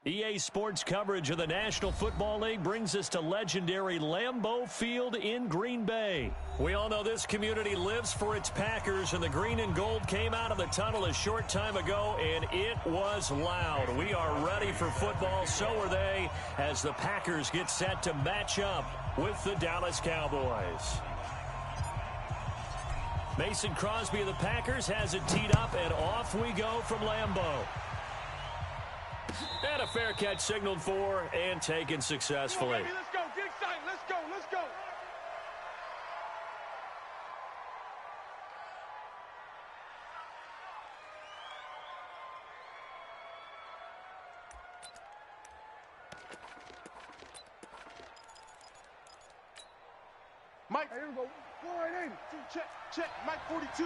EA Sports coverage of the National Football League brings us to legendary Lambeau Field in Green Bay. We all know this community lives for its Packers, and the green and gold came out of the tunnel a short time ago, and it was loud. We are ready for football, so are they, as the Packers get set to match up with the Dallas Cowboys. Mason Crosby of the Packers has it teed up, and off we go from Lambeau. And a fair catch signaled for and taken successfully. Let's go. Get excited. Let's go. Let's go. Mike, here we go. 480. Check. Mike 42.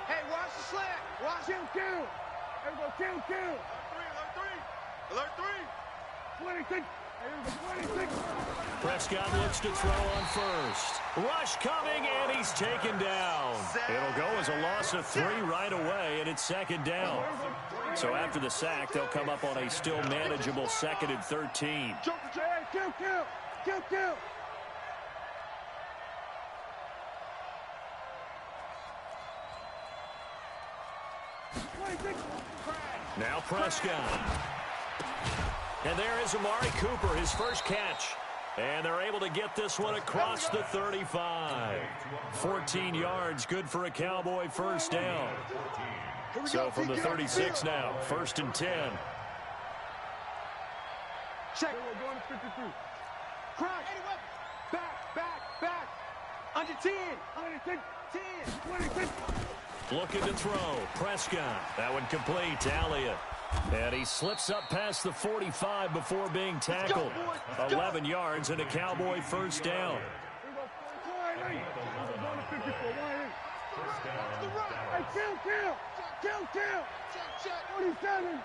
Hey, watch the slant. Watch him kill. Here we go. Kill. Alert 3. 26. 26. Prescott looks to throw on first. Rush coming, and he's taken down. It'll go as a loss of 3 right away, and it's second down. So after the sack, they'll come up on a still manageable 2nd and 13. Kill. Now Prescott. And there is Amari Cooper, his first catch. And they're able to get this one across the 35. 14 yards, good for a Cowboy first down. So from the 36 now, 1st and 10. Check. We're going to 53. Crash. Back. Under 10. 26. Looking to throw. Prescott. That one complete to Elliott. And he slips up past the 45 before being tackled. 11 yards and a Cowboy first down. Kill. 47.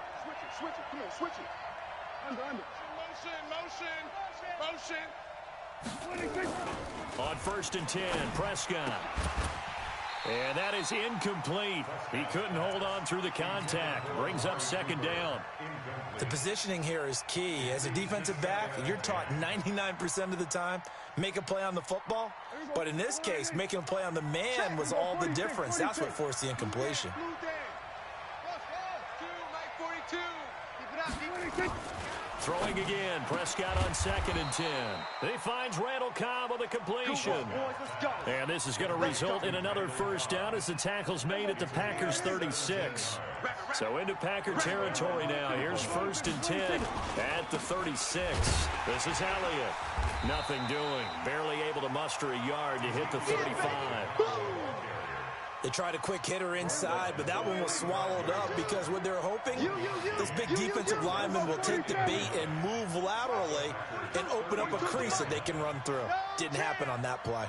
Switch it. Come on, switch it. Under. Motion. 26. On 1st and 10, Prescott. And that is incomplete. He couldn't hold on through the contact. Brings up 2nd down. The positioning here is key. As a defensive back, you're taught 99% of the time, make a play on the football. But in this case, making a play on the man was all the difference. That's what forced the incompletion. Throwing again. Prescott on 2nd and 10. He finds Randall Cobb on the completion. And this is going to result in another first down as the tackle's made at the Packers 36. So into Packer territory now. Here's 1st and 10 at the 36. This is Elliott. Nothing doing. Barely able to muster a yard to hit the 35. They tried a quick hitter inside, but that one was swallowed up because what they're hoping, this big defensive lineman will take the bait and move laterally and open up a crease that they can run through. Didn't happen on that play.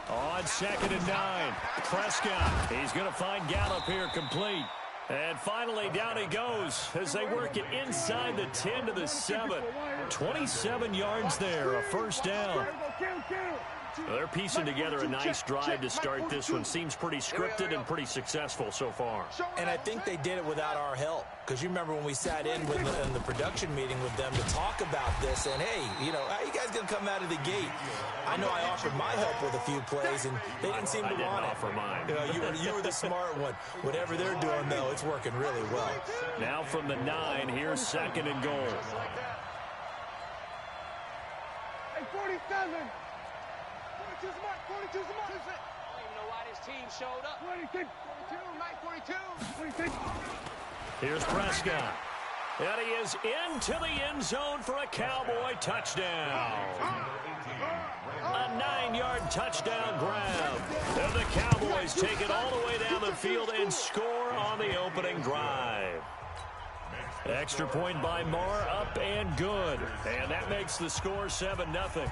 On 2nd and 9, Prescott. He's going to find Gallup here complete. And finally, down he goes as they work it inside the 10 to the 7. 27 yards there, a first down. They're piecing together a nice drive to start this one. Seems pretty scripted and pretty successful so far. And I think they did it without our help. Because you remember when we sat in the production meeting with them to talk about this. And, hey, how you guys going to come out of the gate? I know I offered my help with a few plays, and they didn't seem to want it. I didn't offer mine. You were the smart one. Whatever they're doing, though, it's working really well. Now from the 9, here's 2nd and goal. Hey, 47. 42's the mark. I don't even know why this team showed up. 26. 42, Mike 42. 26. Here's Prescott. And he is into the end zone for a Cowboy touchdown. A 9-yard touchdown grab. And the Cowboys take it all the way down the field and score on the opening drive. Extra point by Marr, up and good. And that makes the score 7-0.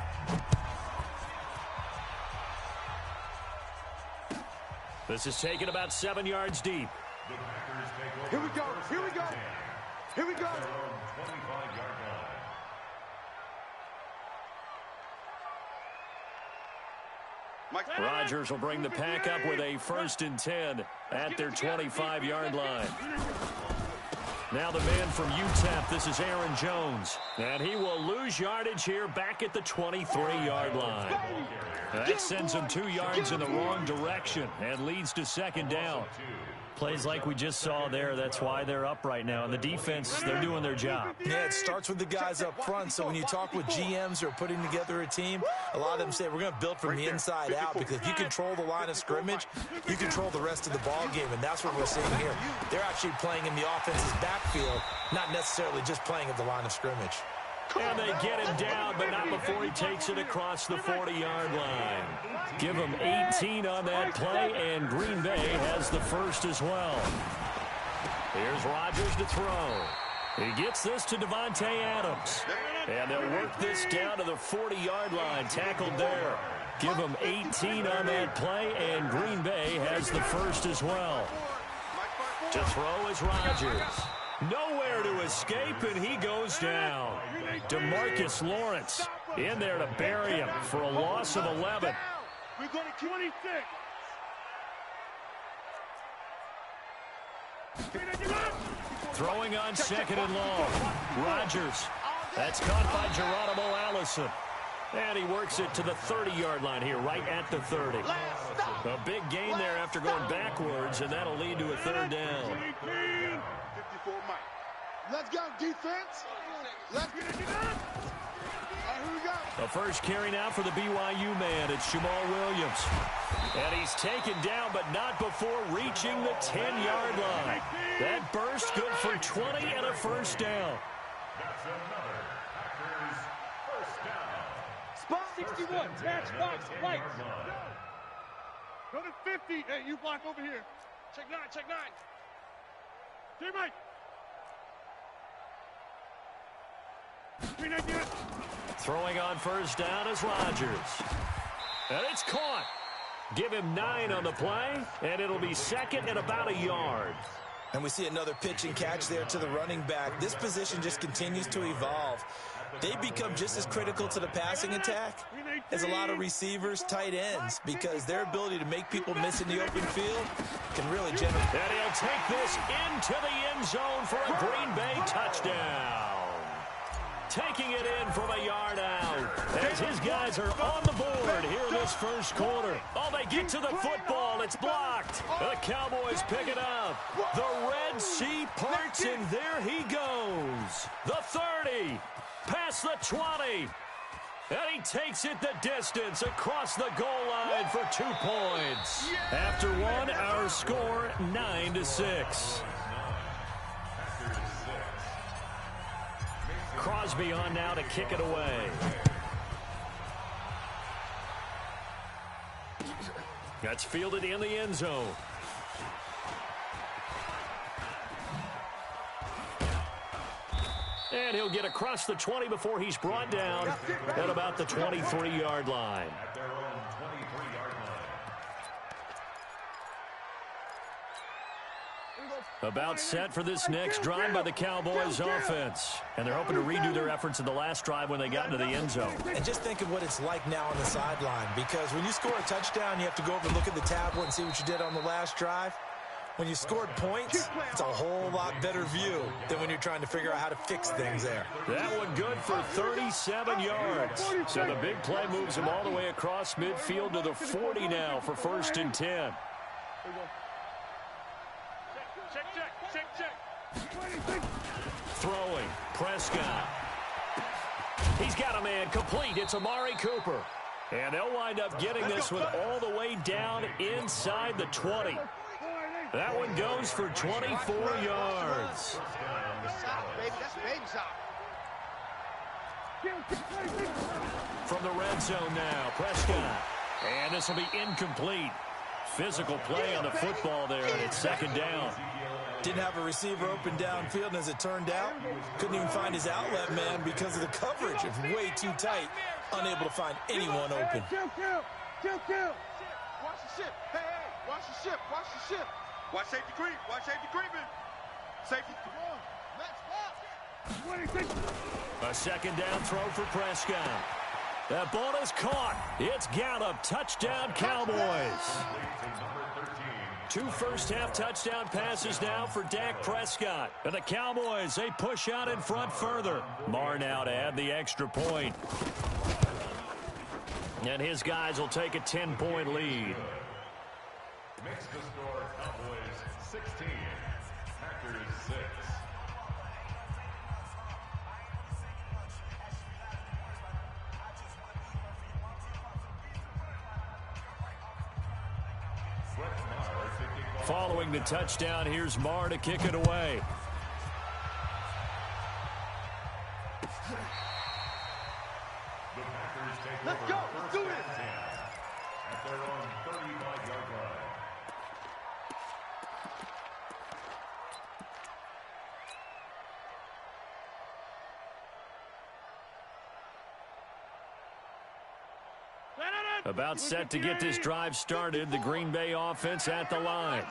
This is taken about 7 yards deep. Here we go. Rodgers will bring the Pack up with a 1st and 10 at their 25-yard line. Now the man from UTEP, this is Aaron Jones. And he will lose yardage here back at the 23-yard line. That sends him 2 yards in the wrong direction and leads to second down. Plays like we just saw there, that's why they're up right now. And the defense, they're doing their job. Yeah, it starts with the guys up front. So when you talk with GMs who are putting together a team, a lot of them say we're going to build from the inside out, because if you control the line of scrimmage, you control the rest of the ball game, and that's what we're seeing here. They're actually playing in the offense's backfield, not necessarily just playing at the line of scrimmage. And they get him down, but not before he takes it across the 40-yard line. Give him 18 on that play, and Green Bay has the first as well. Here's Rodgers to throw. He gets this to Devontae Adams. And they'll work this down to the 40-yard line, tackled there. Give him 18 on that play, and Green Bay has the first as well. To throw is Rodgers. Nowhere to escape, and he goes down. DeMarcus Lawrence in there to bury him for a loss of 11. We're going to 26. Throwing on second and long. Rodgers. That's caught by Geronimo Allison. And he works it to the 30-yard line here, right at the 30. A big gain there after going backwards, and that'll lead to a third down. 54 Mike. Let's go, defense. Let's get it. Here we go. The first carry now for the BYU man. It's Jamal Williams. And he's taken down, but not before reaching the 10-yard line. That burst good for 20 and a first down. Spot 61. Matchbox lights. Go to 50. Hey, you block over here. Check 9. Check 9. Here, Mike. Throwing on first down is Rodgers. And it's caught. Give him 9 on the play, and it'll be second and about a yard. And we see another pitch and catch there to the running back. This position just continues to evolve. They become just as critical to the passing attack as a lot of receivers, tight ends, because their ability to make people miss in the open field can really generate. And he'll take this into the end zone for a Green Bay touchdown. Taking it in from a yard out as his guys are on the board here in this first quarter. Oh, they get to the football. It's blocked. The Cowboys pick it up. The Red Sea parts, and there he goes. The 30, past the 20. And he takes it the distance across the goal line for 2 points. After one, our score 9-6. Crosby on now to kick it away. That's fielded in the end zone. And he'll get across the 20 before he's brought down at about the 23-yard line. About set for this next drive by the Cowboys offense. And they're hoping to redo their efforts in the last drive when they got into the end zone. And just think of what it's like now on the sideline, because when you score a touchdown, you have to go over and look at the tablet and see what you did on the last drive. When you scored points, it's a whole lot better view than when you're trying to figure out how to fix things there. That one good for 37 yards. So the big play moves him all the way across midfield to the 40 now for first and 10. Throwing, Prescott. He's got a man complete. It's Amari Cooper. And they'll wind up getting this one all the way down inside the 20. That one goes for 24 yards. From the red zone now, Prescott. And this will be incomplete. Physical play on the football there, and it's second down. Didn't have a receiver open downfield, and as it turned out, couldn't even find his outlet man because of the coverage. It's way too tight, unable to find anyone open. Kill. Watch the ship. Hey, watch the ship. Watch the ship. Watch safety creep. Watch safety creeping. Safety. Come on. A second down throw for Prescott. That ball is caught. It's Gallup. Touchdown, Cowboys. 2 first-half touchdown passes now for Dak Prescott. And the Cowboys, they push out in front further. Marr now to add the extra point. And his guys will take a 10-point lead. Makes the score Cowboys 16, Packers 6. Following the touchdown, here's Marr to kick it away. Let's go. Let's do it. At their own 35-yard line. About set to get this drive started, the Green Bay offense at the line.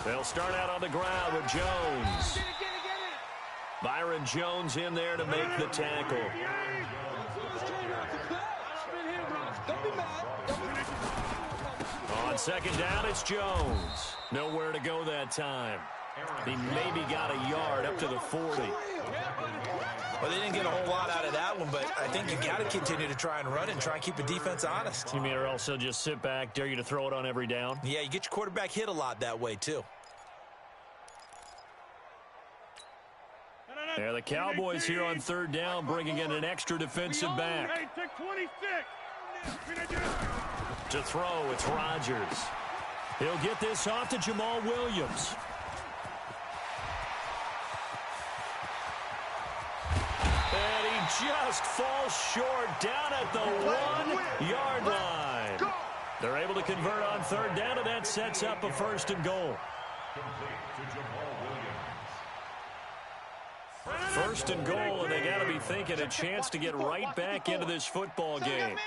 They'll start out on the ground with Jones. Byron Jones in there to make the tackle. On second down, it's Jones. Nowhere to go that time. He maybe got a yard up to the 40. Well, they didn't get a whole lot out of that one, but I think you got to continue to try and run it and try and keep the defense honest. You mean or else they'll just sit back, dare you to throw it on every down? Yeah, you get your quarterback hit a lot that way, too. Yeah, the Cowboys here on third down bringing in an extra defensive back. Hey, take 26. To throw, it's Rodgers. He'll get this off to Jamal Williams. And he just falls short down at the 1-yard line. They're able to convert on third down, and that sets up a first and goal. Complete to Jamal Williams. First and goal, and they got to be thinking a chance to get right back into this football game. Man.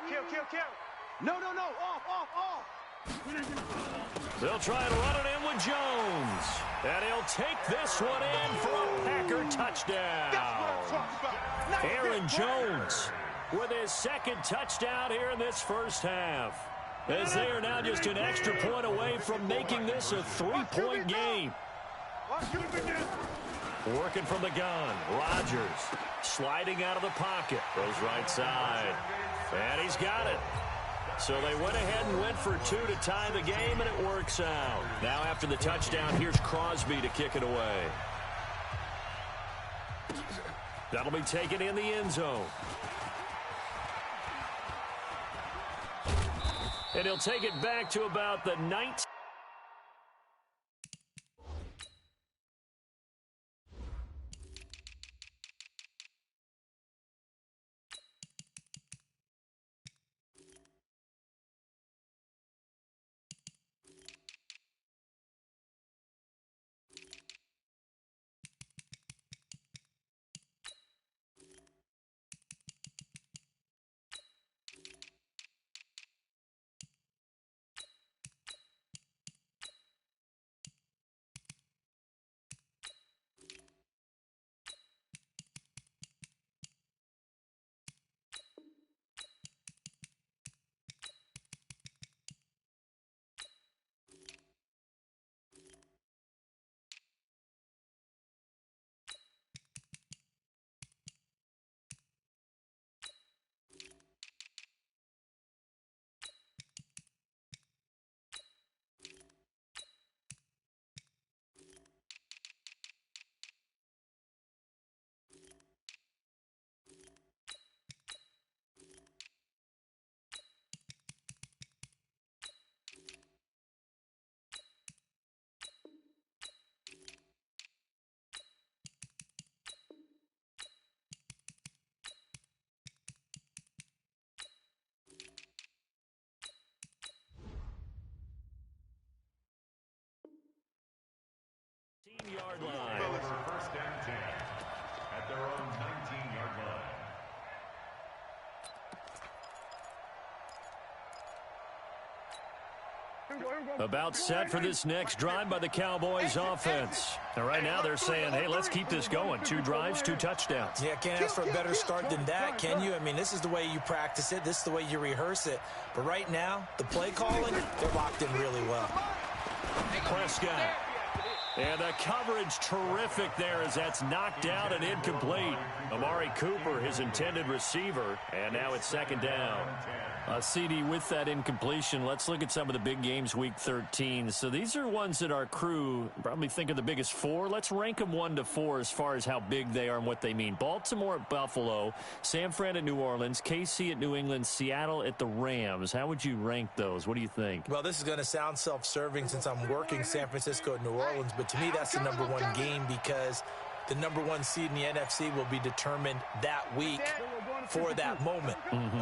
Kill. No. Off. They'll try and run it in with Jones. And he'll take this one in for a Packer touchdown. Aaron Jones with his second touchdown here in this first half. As they are now just an extra point away from making this a 3-point game. Working from the gun, Rodgers sliding out of the pocket, goes right side, and he's got it. So they went ahead and went for 2 to tie the game, and it works out. Now after the touchdown, here's Crosby to kick it away. That'll be taken in the end zone. And he'll take it back to about the 19. About set for this next drive by the Cowboys offense. And right now they're saying, hey, let's keep this going. 2 drives, 2 touchdowns. Yeah, can't ask for a better start than that, can you? I mean, this is the way you practice it. This is the way you rehearse it. But right now, the play calling, they're locked in really well. Prescott. And the coverage terrific there as that's knocked out and incomplete. Amari Cooper, his intended receiver, and now it's 2nd down. CD, with that incompletion, let's look at some of the big games week 13. So these are ones that our crew probably think are the biggest 4. Let's rank them 1 to 4 as far as how big they are and what they mean. Baltimore at Buffalo, San Fran at New Orleans, KC at New England, Seattle at the Rams. How would you rank those? What do you think? Well, this is going to sound self-serving since I'm working San Francisco and New Orleans, but to me that's the number 1 game because the number 1 seed in the NFC will be determined that week for that moment.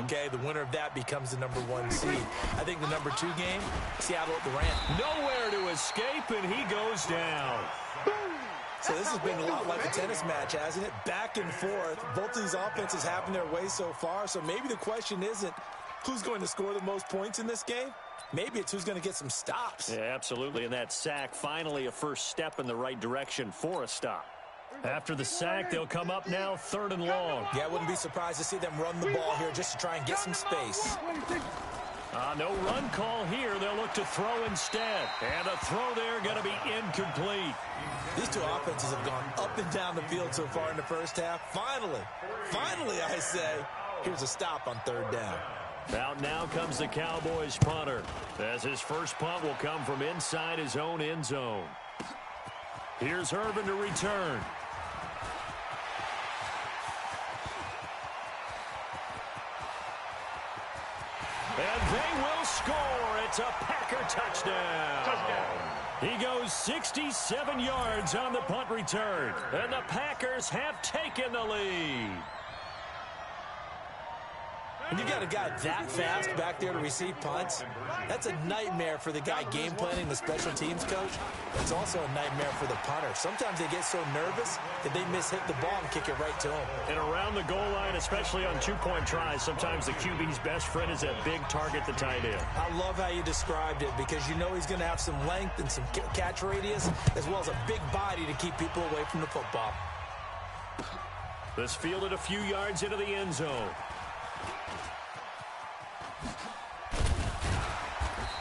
Okay, the winner of that becomes the number 1 seed. I think the number 2 game, Seattle at the Rams. Nowhere to escape, and he goes down. So this has been a lot like a tennis match, hasn't it? Back and forth. Both of these offenses having their way so far. So maybe the question isn't who's going to score the most points in this game. Maybe it's who's going to get some stops. Yeah, absolutely. And that sack, finally a first step in the right direction for a stop. After the sack, they'll come up now 3rd and long. Yeah, I wouldn't be surprised to see them run the ball here just to try and get some space. No run call here. They'll look to throw instead. And the throw there going to be incomplete. These two offenses have gone up and down the field so far in the first half. Finally, I say, here's a stop on 3rd down. Out now comes the Cowboys punter, as his first punt will come from inside his own end zone. Here's Irvin to return. And they will score. It's a Packer touchdown. He goes 67 yards on the punt return. And the Packers have taken the lead. When you got a guy that fast back there to receive punts, that's a nightmare for the guy game planning, the special teams coach. It's also a nightmare for the punter. Sometimes they get so nervous that they hit the ball and kick it right to him. And around the goal line, especially on 2-point tries, sometimes the QB's best friend is that big target, the tight end. I love how you described it because you know he's going to have some length and some catch radius as well as a big body to keep people away from the football. This fielded a few yards into the end zone.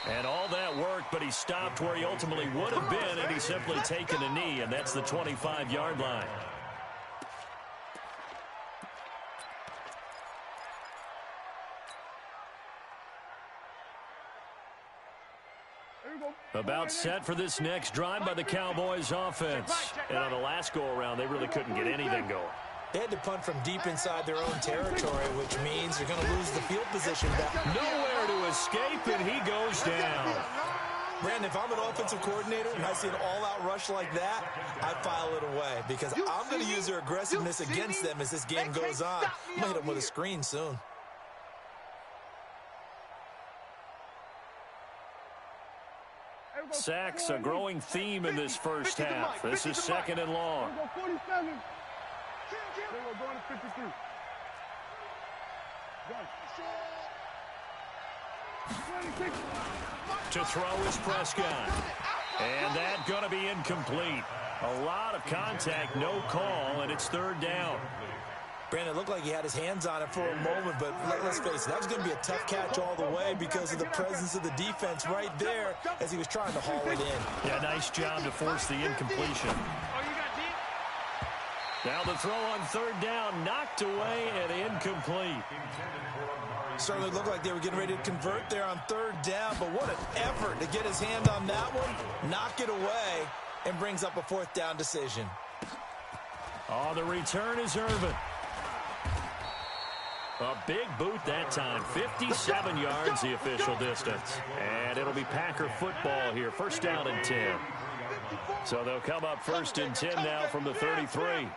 And all that work, but he stopped where he ultimately would have been, and he's simply taken a knee, and that's the 25-yard line. About set for this next drive by the Cowboys offense. And on the last go-around, they really couldn't get anything going. They had to punt from deep inside their own territory, which means they're going to lose the field position back. Nowhere to escape, and he goes down. Brandon, if I'm an offensive coordinator and I see an all-out rush like that, I file it away because I'm going to use their aggressiveness against them as this game goes on. I'm going to hit them with a screen soon. Sacks, a growing theme in this first half. This is 2nd and long. To throw is Prescott. And that's going to be incomplete. A lot of contact, no call, and it's 3rd down. Brandon, it looked like he had his hands on it for a moment, but let's face it, that was going to be a tough catch all the way because of the presence of the defense right there as he was trying to haul it in. Yeah, nice job to force the incompletion. Now the throw on 3rd down, knocked away and incomplete. Certainly looked like they were getting ready to convert there on 3rd down, but what an effort to get his hand on that one, knock it away, and brings up a 4th down decision. On the return is Irvin. A big boot that time, 57 yards the official distance. And it'll be Packer football here, 1st down and 10. So they'll come up 1st and 10 now from the 33.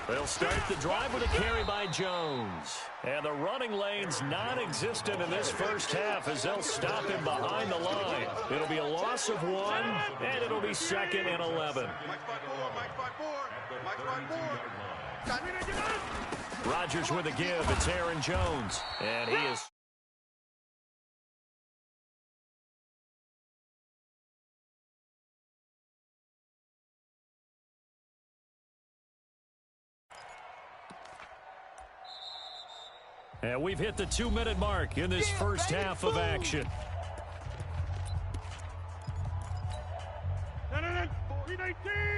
They'll start the drive with a carry by Jones. And the running lane's non-existent in this first half as they'll stop him behind the line. It'll be a loss of 1, and it'll be 2nd and 11. Rodgers with a give. It's Aaron Jones. And he is And we've hit the 2-minute mark in this first half of action.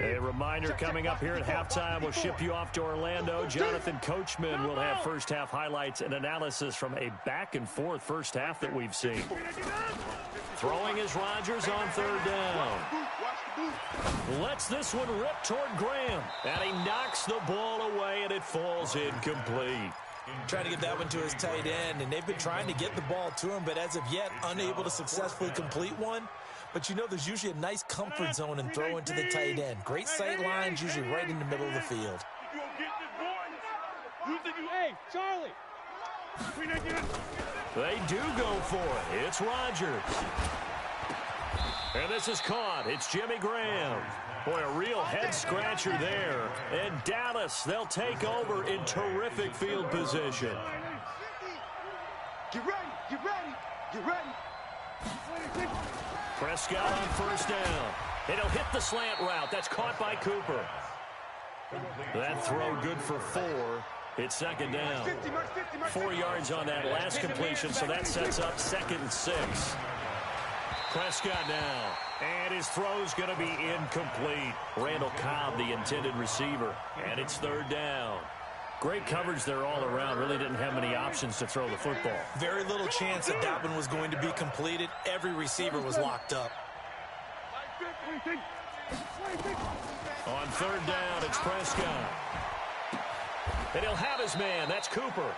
A reminder coming up here at halftime. We'll ship you off to Orlando. Jonathan Coachman will have first half highlights and analysis from a back-and-forth first half that we've seen. Throwing is Rodgers on third down. Lets this one rip toward Graham. And he knocks the ball away, and it falls incomplete. Trying to get that one to his tight end, and they've been trying to get the ball to him, but as of yet, unable to successfully complete one. But you know there's usually a nice comfort zone in throwing to the tight end. Great sight lines, usually right in the middle of the field. Hey, Charlie. They do go for it. It's Rodgers. And this is caught. It's Jimmy Graham. Boy, a real head-scratcher there. And Dallas, they'll take over in terrific field position. Get ready, get ready, get ready. Prescott on first down. It'll hit the slant route. That's caught by Cooper. That throw good for 4. It's second down. 4 yards on that last completion, so that sets up 2nd and 6. Prescott now. And his throw's going to be incomplete. Randall Cobb, the intended receiver. And it's third down. Great coverage there all around. Really didn't have many options to throw the football. Very little chance that that one was going to be completed. Every receiver was locked up. On third down, it's Prescott. And he'll have his man. That's Cooper.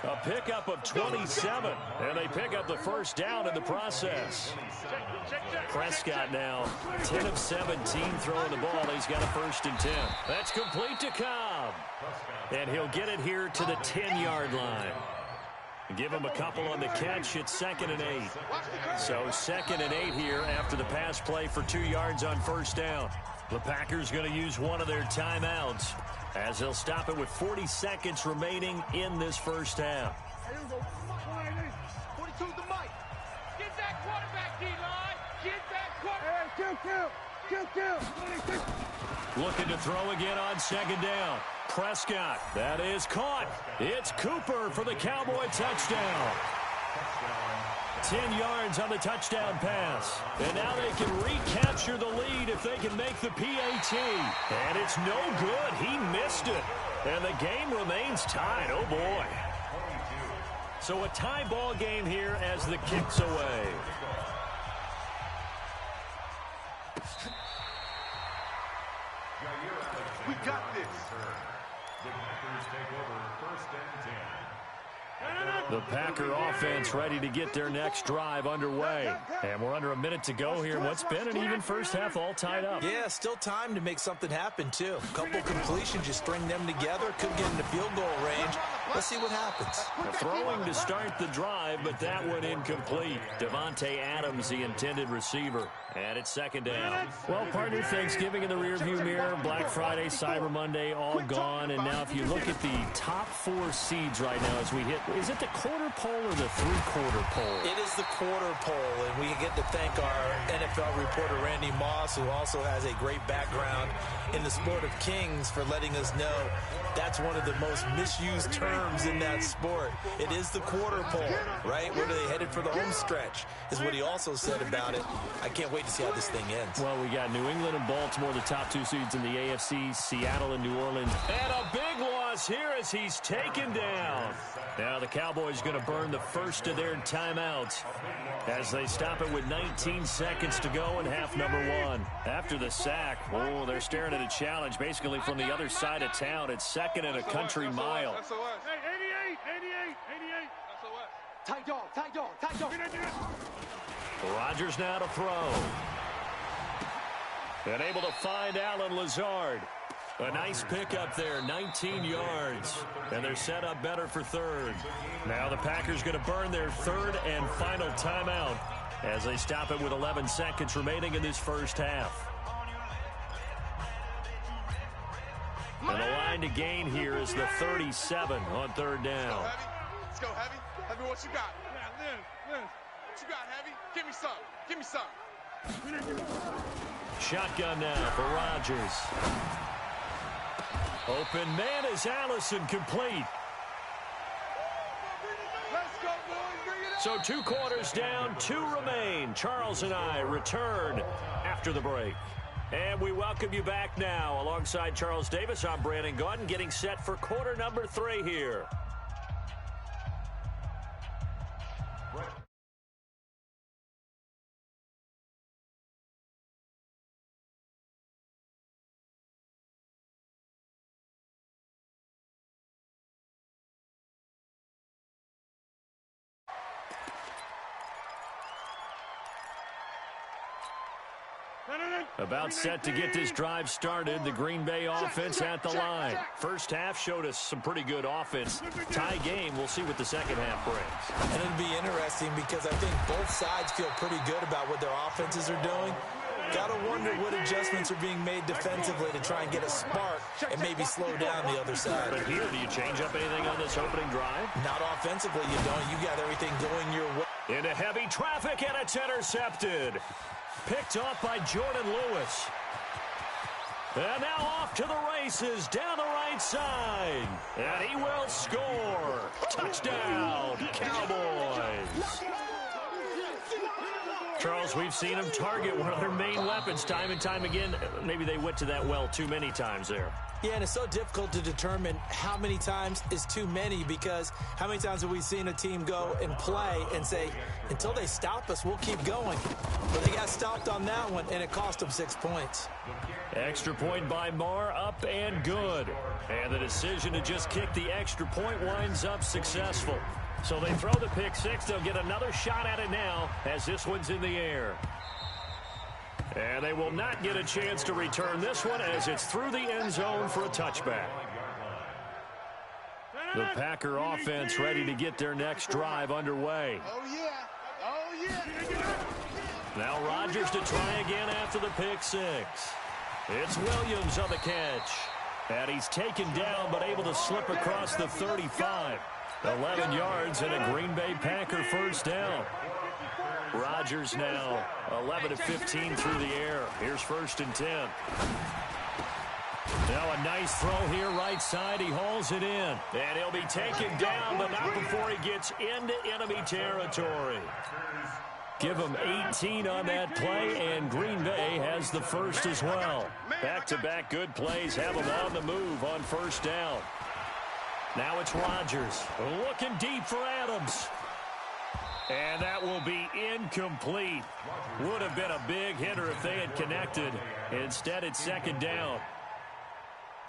A pickup of 27. And they pick up the first down in the process. Prescott now 10 of 17 throwing the ball. He's got a 1st and 10. That's complete to Cobb. And he'll get it here to the 10-yard line. Give him a couple on the catch. It's 2nd and 8. So 2nd and 8 here after the pass play for 2 yards on first down. The Packers going to use one of their timeouts as they'll stop it with 40 seconds remaining in this first half. 42 the mic. Get that quarterback, D-line. Get that quarterback. Kill. Looking to throw again on second down. Prescott, that is caught. It's Cooper for the Cowboy touchdown. 10 yards on the touchdown pass. And now they can recapture the lead if they can make the PAT. And it's no good. He missed it. And the game remains tied. Oh, boy. So a tie ball game here as the kick's away. We got this. The Packers take over 1st and 10. The Packer offense ready to get their next drive underway. And we're under a minute to go here. What's been an even first half all tied up. Yeah, still time to make something happen, too. A couple completions, you string them together. Could get into field goal range. Let's see what happens. Throwing to start the drive, but that one incomplete. Devontae Adams, the intended receiver. And it's 2nd down. Well, partner, Thanksgiving in the rearview mirror. Black Friday, Cyber Monday, all gone. And now if you look at the top 4 seeds right now as we hit, is it the quarter pole or the 3/4 pole? It is the quarter pole, and we get to thank our NFL reporter, Randy Moss, who also has a great background in the sport of kings, for letting us know that's one of the most misused terms in that sport. It is the quarter pole, right? Where are they headed for the home stretch is what he also said about it. I can't wait to see how this thing ends. Well, we got New England and Baltimore, the top 2 seeds in the AFC, Seattle and New Orleans. And a big loss here as he's taken down. Now the Cowboys going to burn the first of their timeouts as they stop it with 19 seconds to go in half number 1. After the sack, oh, they're staring at a challenge basically from the other side of town. It's 2nd and a country mile. Hey, 88. Tight dog. Rodgers now to throw. And able to find Allen Lazard. A nice pickup there, 19 yards. And they're set up better for 3rd. Now the Packers going to burn their 3rd and final timeout as they stop it with 11 seconds remaining in this first half. And the line to gain here is the 37 on 3rd down. Let's go, Heavy. Heavy, what you got? What you got, Heavy? Give me some. Shotgun now for Rodgers. Open man is Allison, complete. So 2 quarters down, 2 remain. Charles and I return after the break. And we welcome you back now. Alongside Charles Davis, I'm Brandon Gaudin, getting set for quarter number 3 here. About set to get this drive started. The Green Bay offense at the line. First half showed us some pretty good offense. Tie game. We'll see what the second half brings. And it'll be interesting because I think both sides feel pretty good about what their offenses are doing. Got to wonder what adjustments are being made defensively to try and get a spark and maybe slow down the other side. But here, do you change up anything on this opening drive? Not offensively, you don't. You got everything going your way. Into heavy traffic, and it's intercepted. Picked off by Jordan Lewis. And now off to the races down the right side. And he will score. Touchdown, Cowboys. Charles, we've seen them target one of their main weapons time and time again. Maybe they went to that well too many times there. Yeah, and it's so difficult to determine how many times is too many, because how many times have we seen a team go and play and say, until they stop us, we'll keep going. But they got stopped on that one, and it cost them 6 points. Extra point by Marr, up and good. And the decision to just kick the extra point winds up successful. So they throw the pick six. They'll get another shot at it now as this one's in the air. And they will not get a chance to return this one as it's through the end zone for a touchback. The Packer offense ready to get their next drive underway. Oh, yeah. Oh, yeah. Now Rodgers to try again after the pick six. It's Williams on the catch. And he's taken down but able to slip across the 35. 11 yards and a Green Bay Packer first down. Rodgers now 11 of 15 through the air. Here's 1st and 10. Now a nice throw here right side. He hauls it in. And he'll be taken down, but not before he gets into enemy territory. Give him 18 on that play, and Green Bay has the first as well. Back-to-back good plays have them on the move on 1st down. Now it's Rodgers looking deep for Adams. And that will be incomplete. Would have been a big hitter if they had connected. Instead, it's 2nd down.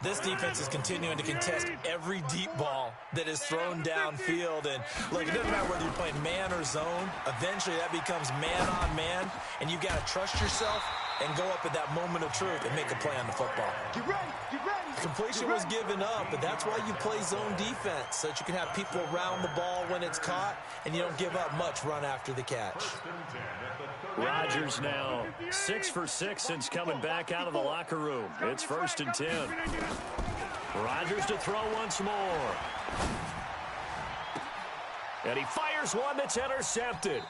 This defense is continuing to contest every deep ball that is thrown downfield. And look, it doesn't matter whether you're playing man or zone. Eventually, that becomes man on man. And you've got to trust yourself and go up at that moment of truth and make a play on the football. Get ready. Get ready. Completion was given up, but that's why you play zone defense, so that you can have people around the ball when it's caught, and you don't give up much run after the catch. Rodgers now 6 for 6 since coming back out of the locker room. It's 1st and 10. Rodgers to throw once more. And he fires one that's intercepted.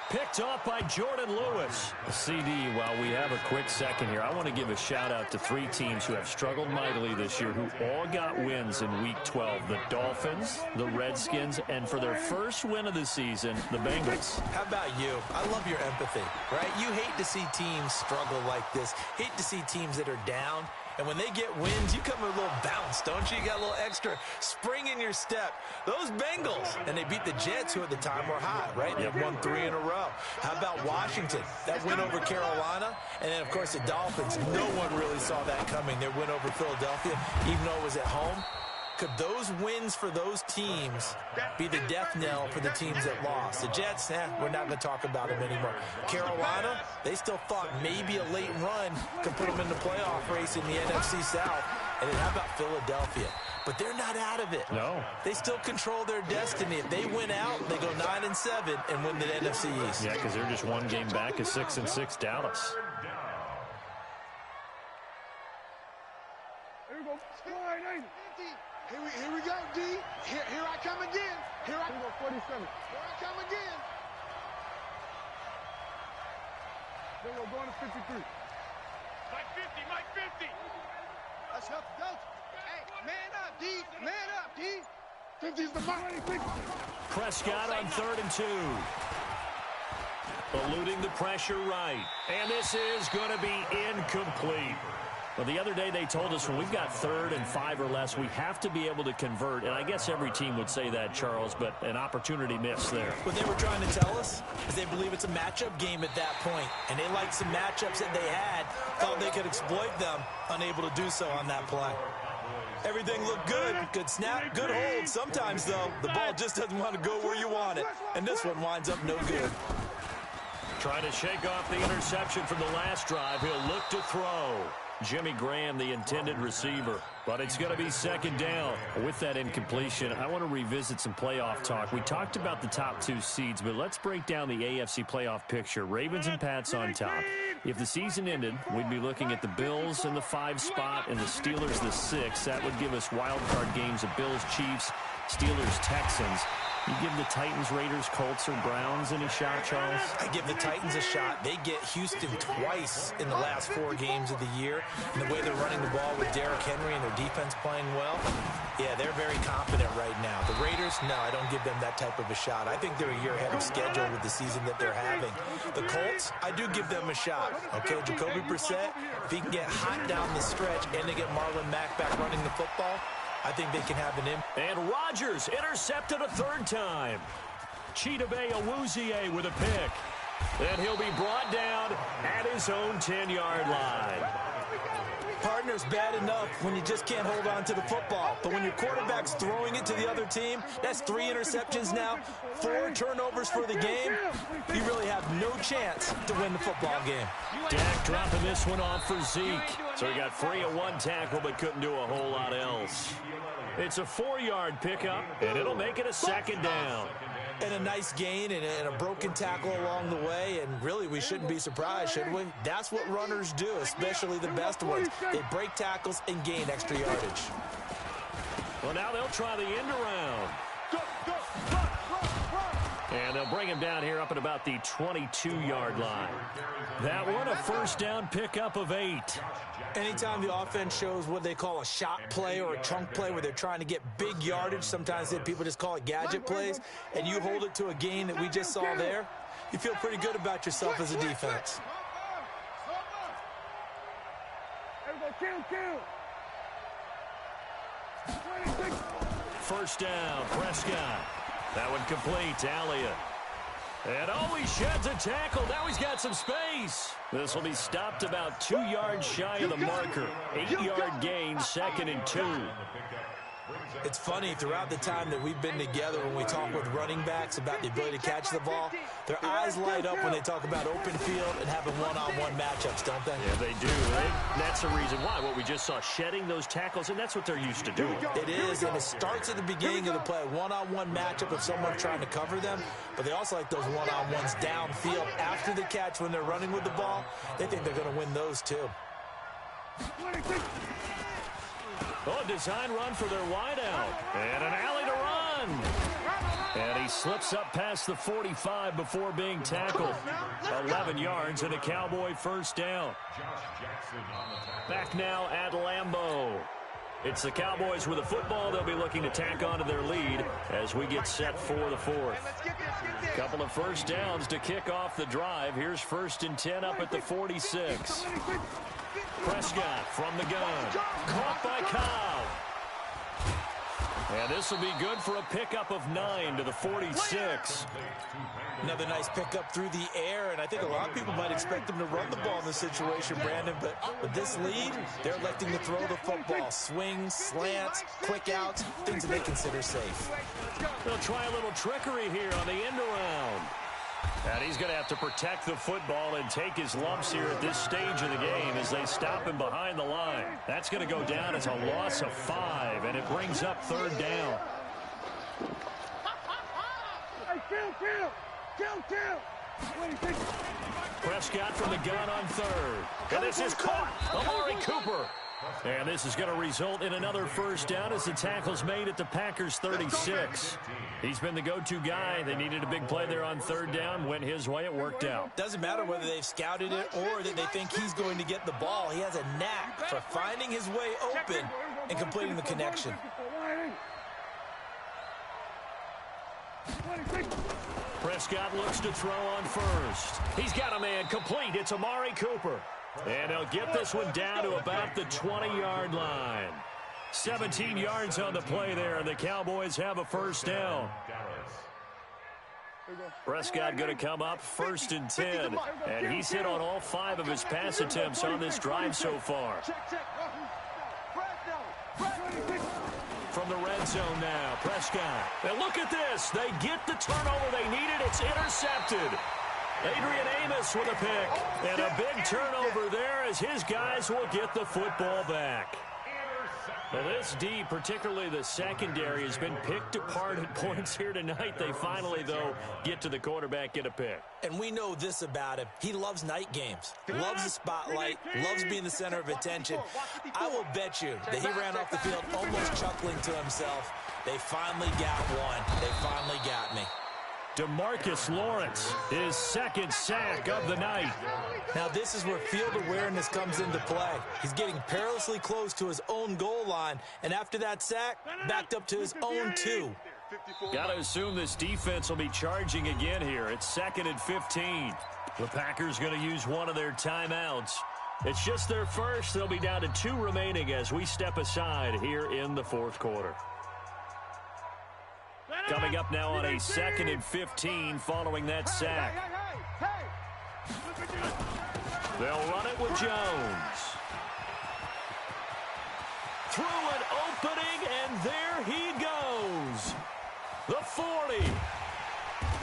Picked off by Jordan Lewis. CD, while we have a quick second here, I want to give a shout-out to 3 teams who have struggled mightily this year, who all got wins in Week 12. The Dolphins, the Redskins, and for their first win of the season, the Bengals. How about you? I love your empathy, right? You hate to see teams struggle like this. Hate to see teams that are down. And when they get wins, you come with a little bounce, don't you? You got a little extra spring in your step. Those Bengals, and they beat the Jets, who at the time were hot, right? They've won 3 in a row. How about Washington? That win over Carolina. And then, of course, the Dolphins. No one really saw that coming. Their win over Philadelphia, even though it was at home. Could those wins for those teams be the death knell for the teams that lost? The Jets, we're not going to talk about them anymore. Carolina, they still thought maybe a late run could put them in the playoff race in the NFC South. And then how about Philadelphia? But they're not out of it. No. They still control their destiny. If they win out, they go 9-7 and win the NFC East. Yeah, because they're just one game back of 6-6 Dallas. Here we go. Score 80. Here we go, D. Here I come again. Here I go, 47. Here I come again. Then we're going to 53. Mike 50, Mike 50. Let's help. Go. Hey, man up, D. Man up, D. Prescott on 3rd and 2. Eluding the pressure right. And this is going to be incomplete. Well, the other day they told us when we've got 3rd and 5 or less, we have to be able to convert. And I guess every team would say that, Charles, but an opportunity missed there. What they were trying to tell us is they believe it's a matchup game at that point. And they liked some matchups that they had, thought they could exploit them, unable to do so on that play. Everything looked good. Good snap, good hold. Sometimes, though, the ball just doesn't want to go where you want it. And this one winds up no good. Trying to shake off the interception from the last drive. He'll look to throw. Jimmy Graham, the intended receiver. But it's going to be 2nd down. With that incompletion, I want to revisit some playoff talk. We talked about the top 2 seeds, but let's break down the AFC playoff picture. Ravens and Pats on top. If the season ended, we'd be looking at the Bills in the 5 spot and the Steelers the 6. That would give us wild card games of Bills, Chiefs, Steelers, Texans. You give the Titans, Raiders, Colts, or Browns any shot, Charles? I give the Titans a shot. They get Houston twice in the last 4 games of the year. And the way they're running the ball with Derrick Henry and their defense playing well, yeah, they're very confident right now. The Raiders, no, I don't give them that type of a shot. I think they're a year ahead of schedule with the season that they're having. The Colts, I do give them a shot. Okay, Jacoby Brissett, if he can get hot down the stretch and they get Marlon Mack back running the football, I think they can have an impact. And Rodgers intercepted a 3rd time. Chidobe Awuzie with a pick. And he'll be brought down at his own 10-yard line. Partner's bad enough when you just can't hold on to the football. But when your quarterback's throwing it to the other team, that's 3 interceptions now, 4 turnovers for the game. You really have no chance to win the football game. Dak dropping this one off for Zeke. So he got free of 1 tackle but couldn't do a whole lot else. It's a 4-yard pickup, and it'll make it a 2nd down. And a nice gain and a broken tackle along the way, and really we shouldn't be surprised, should we? That's what runners do, especially the best ones. They break tackles and gain extra yardage. Well, now they'll try the end around. And they'll bring him down here up at about the 22-yard line. That one, a 1st down pickup of 8. Anytime the offense shows what they call a shot play or a chunk play where they're trying to get big yardage, sometimes people just call it gadget plays, and you hold it to a gain that we just saw there, you feel pretty good about yourself as a defense. 1st down, Prescott. That one complete to Elliott. And he sheds a tackle. Now he's got some space. This will be stopped about 2 yards shy of the marker. 8-yard gain, 2nd and 2. It's funny, throughout the time that we've been together, when we talk with running backs about the ability to catch the ball, their eyes light up when they talk about open field and having one-on-one matchups, don't they? Yeah, they do. That's the reason why. What we just saw, shedding those tackles, and that's what they're used to doing. It is, and it starts at the beginning of the play, one-on-one matchup of someone trying to cover them, but they also like those one-on-ones downfield after the catch when they're running with the ball. They think they're going to win those, too. Oh, design run for their wideout. And an alley to run. And he slips up past the 45 before being tackled. 11 yards and a Cowboy 1st down. Back now at Lambeau. It's the Cowboys with the football. They'll be looking to tack onto their lead as we get set for the 4th. Couple of 1st downs to kick off the drive. Here's 1st and 10 up at the 46. Prescott from the gun. Caught by Cobb. And this will be good for a pickup of 9 to the 46. Another nice pickup through the air, and I think a lot of people might expect them to run the ball in this situation, Brandon, but with this lead, they're electing to throw the football. Swings, slants, quick outs, things that they consider safe. They'll try a little trickery here on the end around. And he's going to have to protect the football and take his lumps here at this stage of the game as they stop him behind the line. That's going to go down as a loss of 5, and it brings up 3rd down. Prescott from the gun on 3rd. And this is caught. Amari Cooper. And this is going to result in another 1st down as the tackle's made at the Packers' 36. He's been the go-to guy. They needed a big play there on 3rd down. Went his way. It worked out. Doesn't matter whether they've scouted it or that they think he's going to get the ball. He has a knack for finding his way open and completing the connection. Prescott looks to throw on first. He's got a man complete. It's Amari Cooper. And he'll get this one down to about the 20-yard line. 17 yards on the play there, and the Cowboys have a first down. Prescott going to come up 1st and 10, and he's hit on all 5 of his pass attempts on this drive so far. From the red zone now, Prescott. And look at this. They get the turnover they needed. It's intercepted. Adrian Amos with a pick. And a big turnover there as his guys will get the football back. Well, this D, particularly the secondary, has been picked apart at points here tonight. They finally, though, get to the quarterback, get a pick. And we know this about him. He loves night games, loves the spotlight, loves being the center of attention. I will bet you that he ran off the field almost chuckling to himself. They finally got one. They finally got me. DeMarcus Lawrence, his 2nd sack of the night. Now this is where field awareness comes into play. He's getting perilously close to his own goal line, and after that sack, backed up to his own 2. Got to assume this defense will be charging again here. It's 2nd and 15. The Packers going to use one of their timeouts. It's just their first. They'll be down to 2 remaining as we step aside here in the 4th quarter. Coming up now on a 2nd and 15 following that sack. They'll run it with Jones. Through an opening, and there he goes. The 40.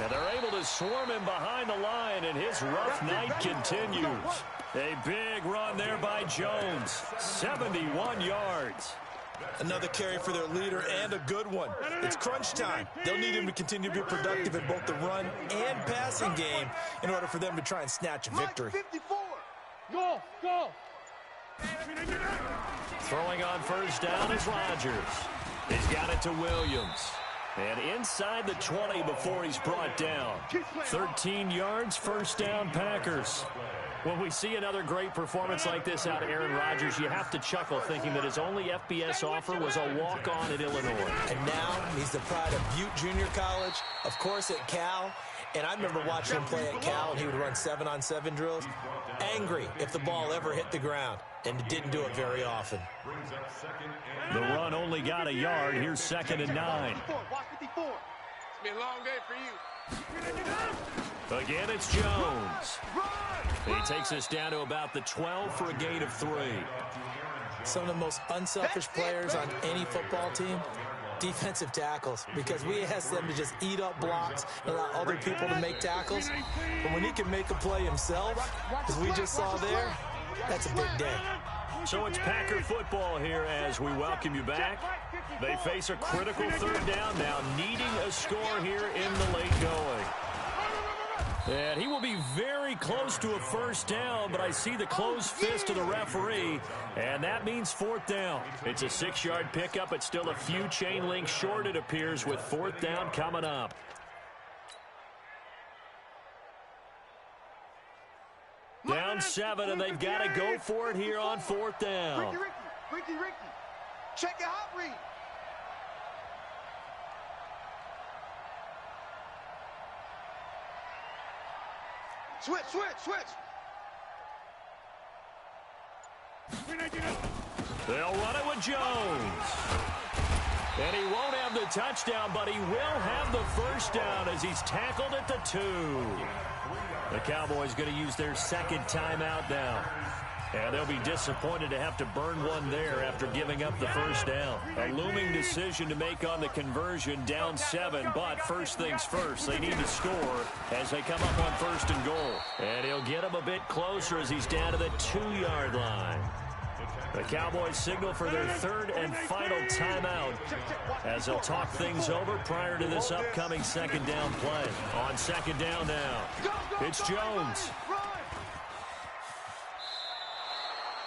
And they're able to swarm him behind the line, and his rough night continues. A big run there by Jones. 71 yards. Another carry for their leader, and a good one. It's crunch time. They'll need him to continue to be productive in both the run and passing game in order for them to try and snatch a victory. Go, go. Throwing on first down is Rodgers. He's got it to Williams. And inside the 20 before he's brought down. 13 yards, first down, Packers. When we see another great performance like this out of Aaron Rodgers, you have to chuckle thinking that his only FBS offer was a walk-on at Illinois. And now he's the pride of Butte Junior College, of course at Cal. And I remember watching him play at Cal, and he would run 7-on-7 drills. Angry if the ball ever hit the ground, and didn't do it very often. The run only got a yard. Here's 2nd and 9. It's been a long day for you. Again, it's Jones. He takes us down to about the 12 for a gain of 3. Some of the most unselfish players on any football team, defensive tackles, because we ask them to just eat up blocks and allow other people to make tackles. But when he can make a play himself, as we just saw there, that's a big day. So it's Packer football here as we welcome you back. They face a critical 3rd down now, needing a score here in the late going. And he will be very close to a first down, but I see the closed fist of the referee, and that means 4th down. It's a 6-yard pickup. It's still a few chain links short, it appears, with 4th down coming up. Down 7, and they've got to go for it here on 4th down. Ricky, check your hot read. Switch. They'll run it with Jones. And he won't have the touchdown, but he will have the first down as he's tackled at the 2. The Cowboys going to use their 2nd timeout now. And they'll be disappointed to have to burn one there after giving up the first down. A looming decision to make on the conversion, down 7. But first things first, they need to score as they come up on 1st and goal. And he'll get him a bit closer as he's down to the 2-yard line. The Cowboys signal for their 3rd and final timeout as they'll talk things over prior to this upcoming 2nd down play. On 2nd down now, it's Jones.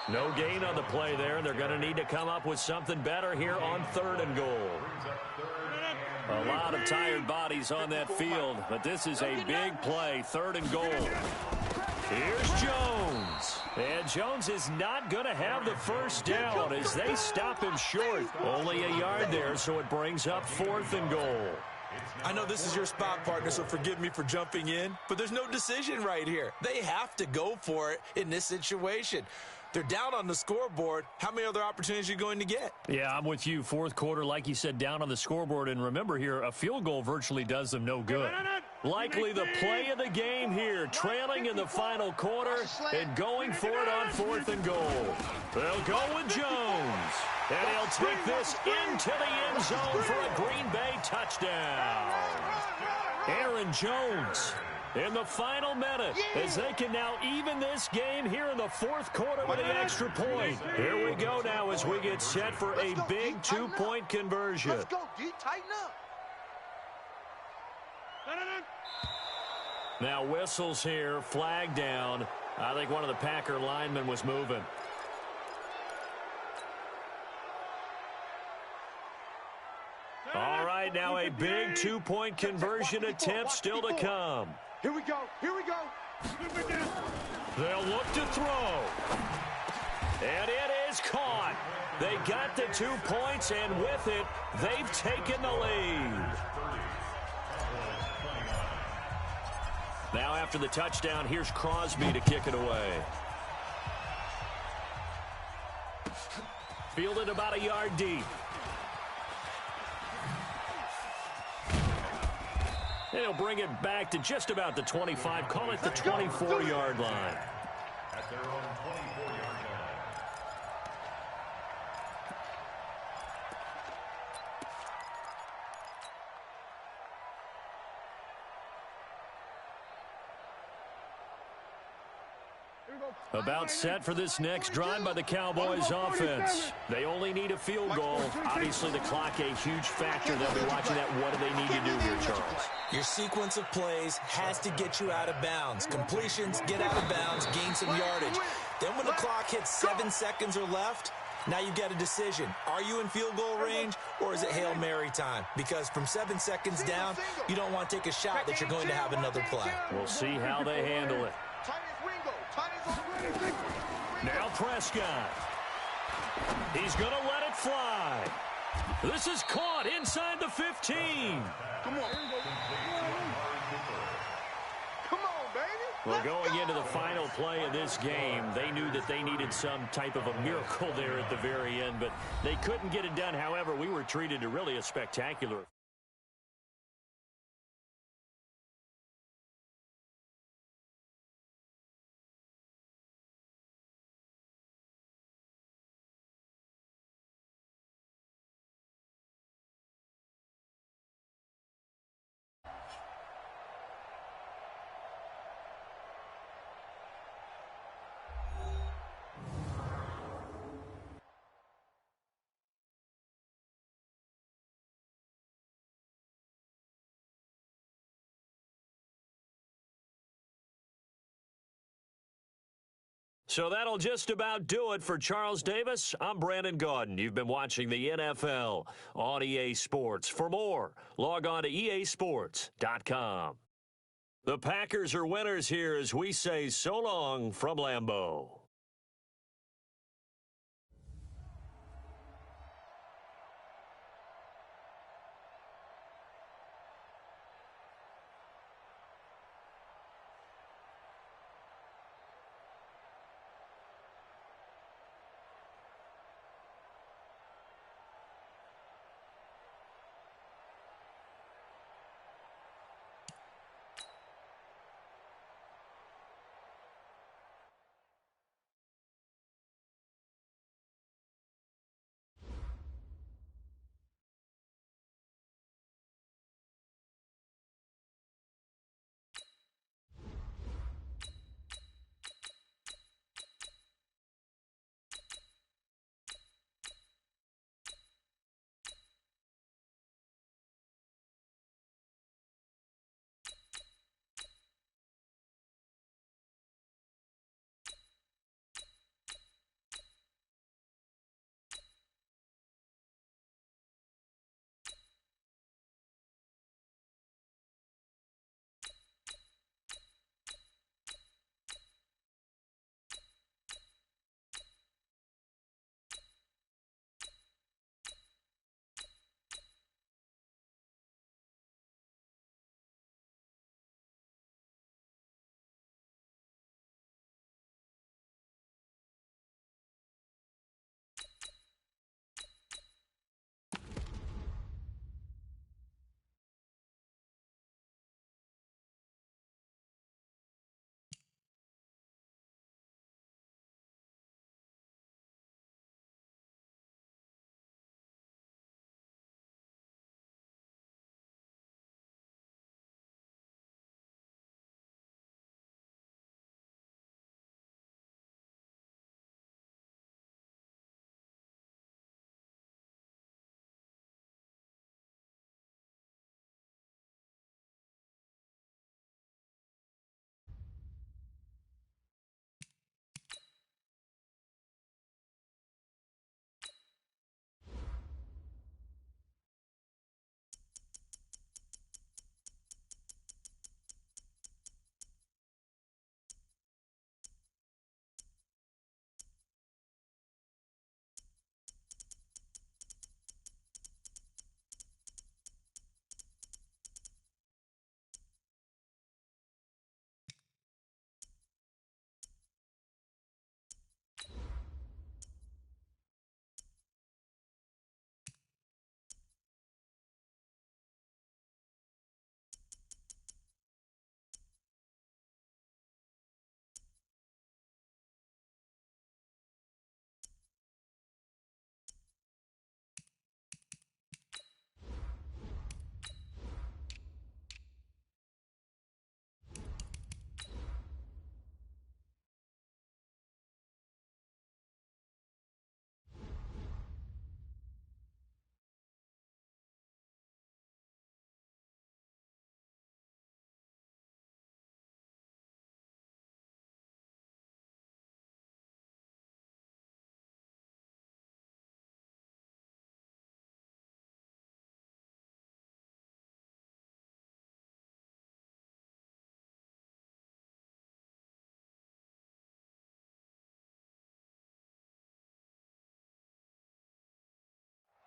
No gain on the play there, and they're going to need to come up with something better here on 3rd and goal. A lot of tired bodies on that field, but this is a big play, 3rd and goal. Here's Jones. And Jones is not going to have the first down as they stop him short. Only a yard there, so it brings up 4th and goal. I know this is your spot, partner, so forgive me for jumping in, but there's no decision right here. They have to go for it in this situation. They're down on the scoreboard. How many other opportunities are you going to get? Yeah, I'm with you. Fourth quarter, like you said, down on the scoreboard. And remember here, a field goal virtually does them no good. Likely the play of the game here, trailing in the final quarter and going for it on 4th and goal. They'll go with Jones. And he'll take this into the end zone for a Green Bay touchdown. Aaron Jones in the final minute as they can now even this game here in the 4th quarter with an extra point. Here we go now as we get set for a big 2-point conversion. Let's go, D. Tighten up. Now whistles here, flag down. I think one of the Packer linemen was moving. All right, now a big 2-point conversion attempt still to come. Here we go. Here we go. They'll look to throw. And it is caught. They got the 2 points, and with it, they've taken the lead. Now after the touchdown, here's Crosby to kick it away. Fielded about a yard deep. And he'll bring it back to just about the 25, call it the 24-yard line. At their own 24-yard line. About set for this next drive by the Cowboys offense. They only need a field goal. Obviously, the clock a huge factor. They'll be watching that. What do they need to do here, Charles? Your sequence of plays has to get you out of bounds. Completions, get out of bounds, gain some yardage. Then when the clock hits 7 seconds or left, now you've got a decision. Are you in field goal range, or is it Hail Mary time? Because from 7 seconds down, you don't want to take a shot that you're going to have another play. We'll see how they handle it. Now Prescott. He's going to let it fly. This is caught inside the 15. Come on. Come on, baby. Well, going into the final play of this game, they knew that they needed some type of a miracle there at the very end, but they couldn't get it done. However, we were treated to really a spectacular So that'll just about do it for Charles Davis. I'm Brandon Gaudin. You've been watching the NFL on EA Sports. For more, log on to easports.com. The Packers are winners here as we say so long from Lambeau.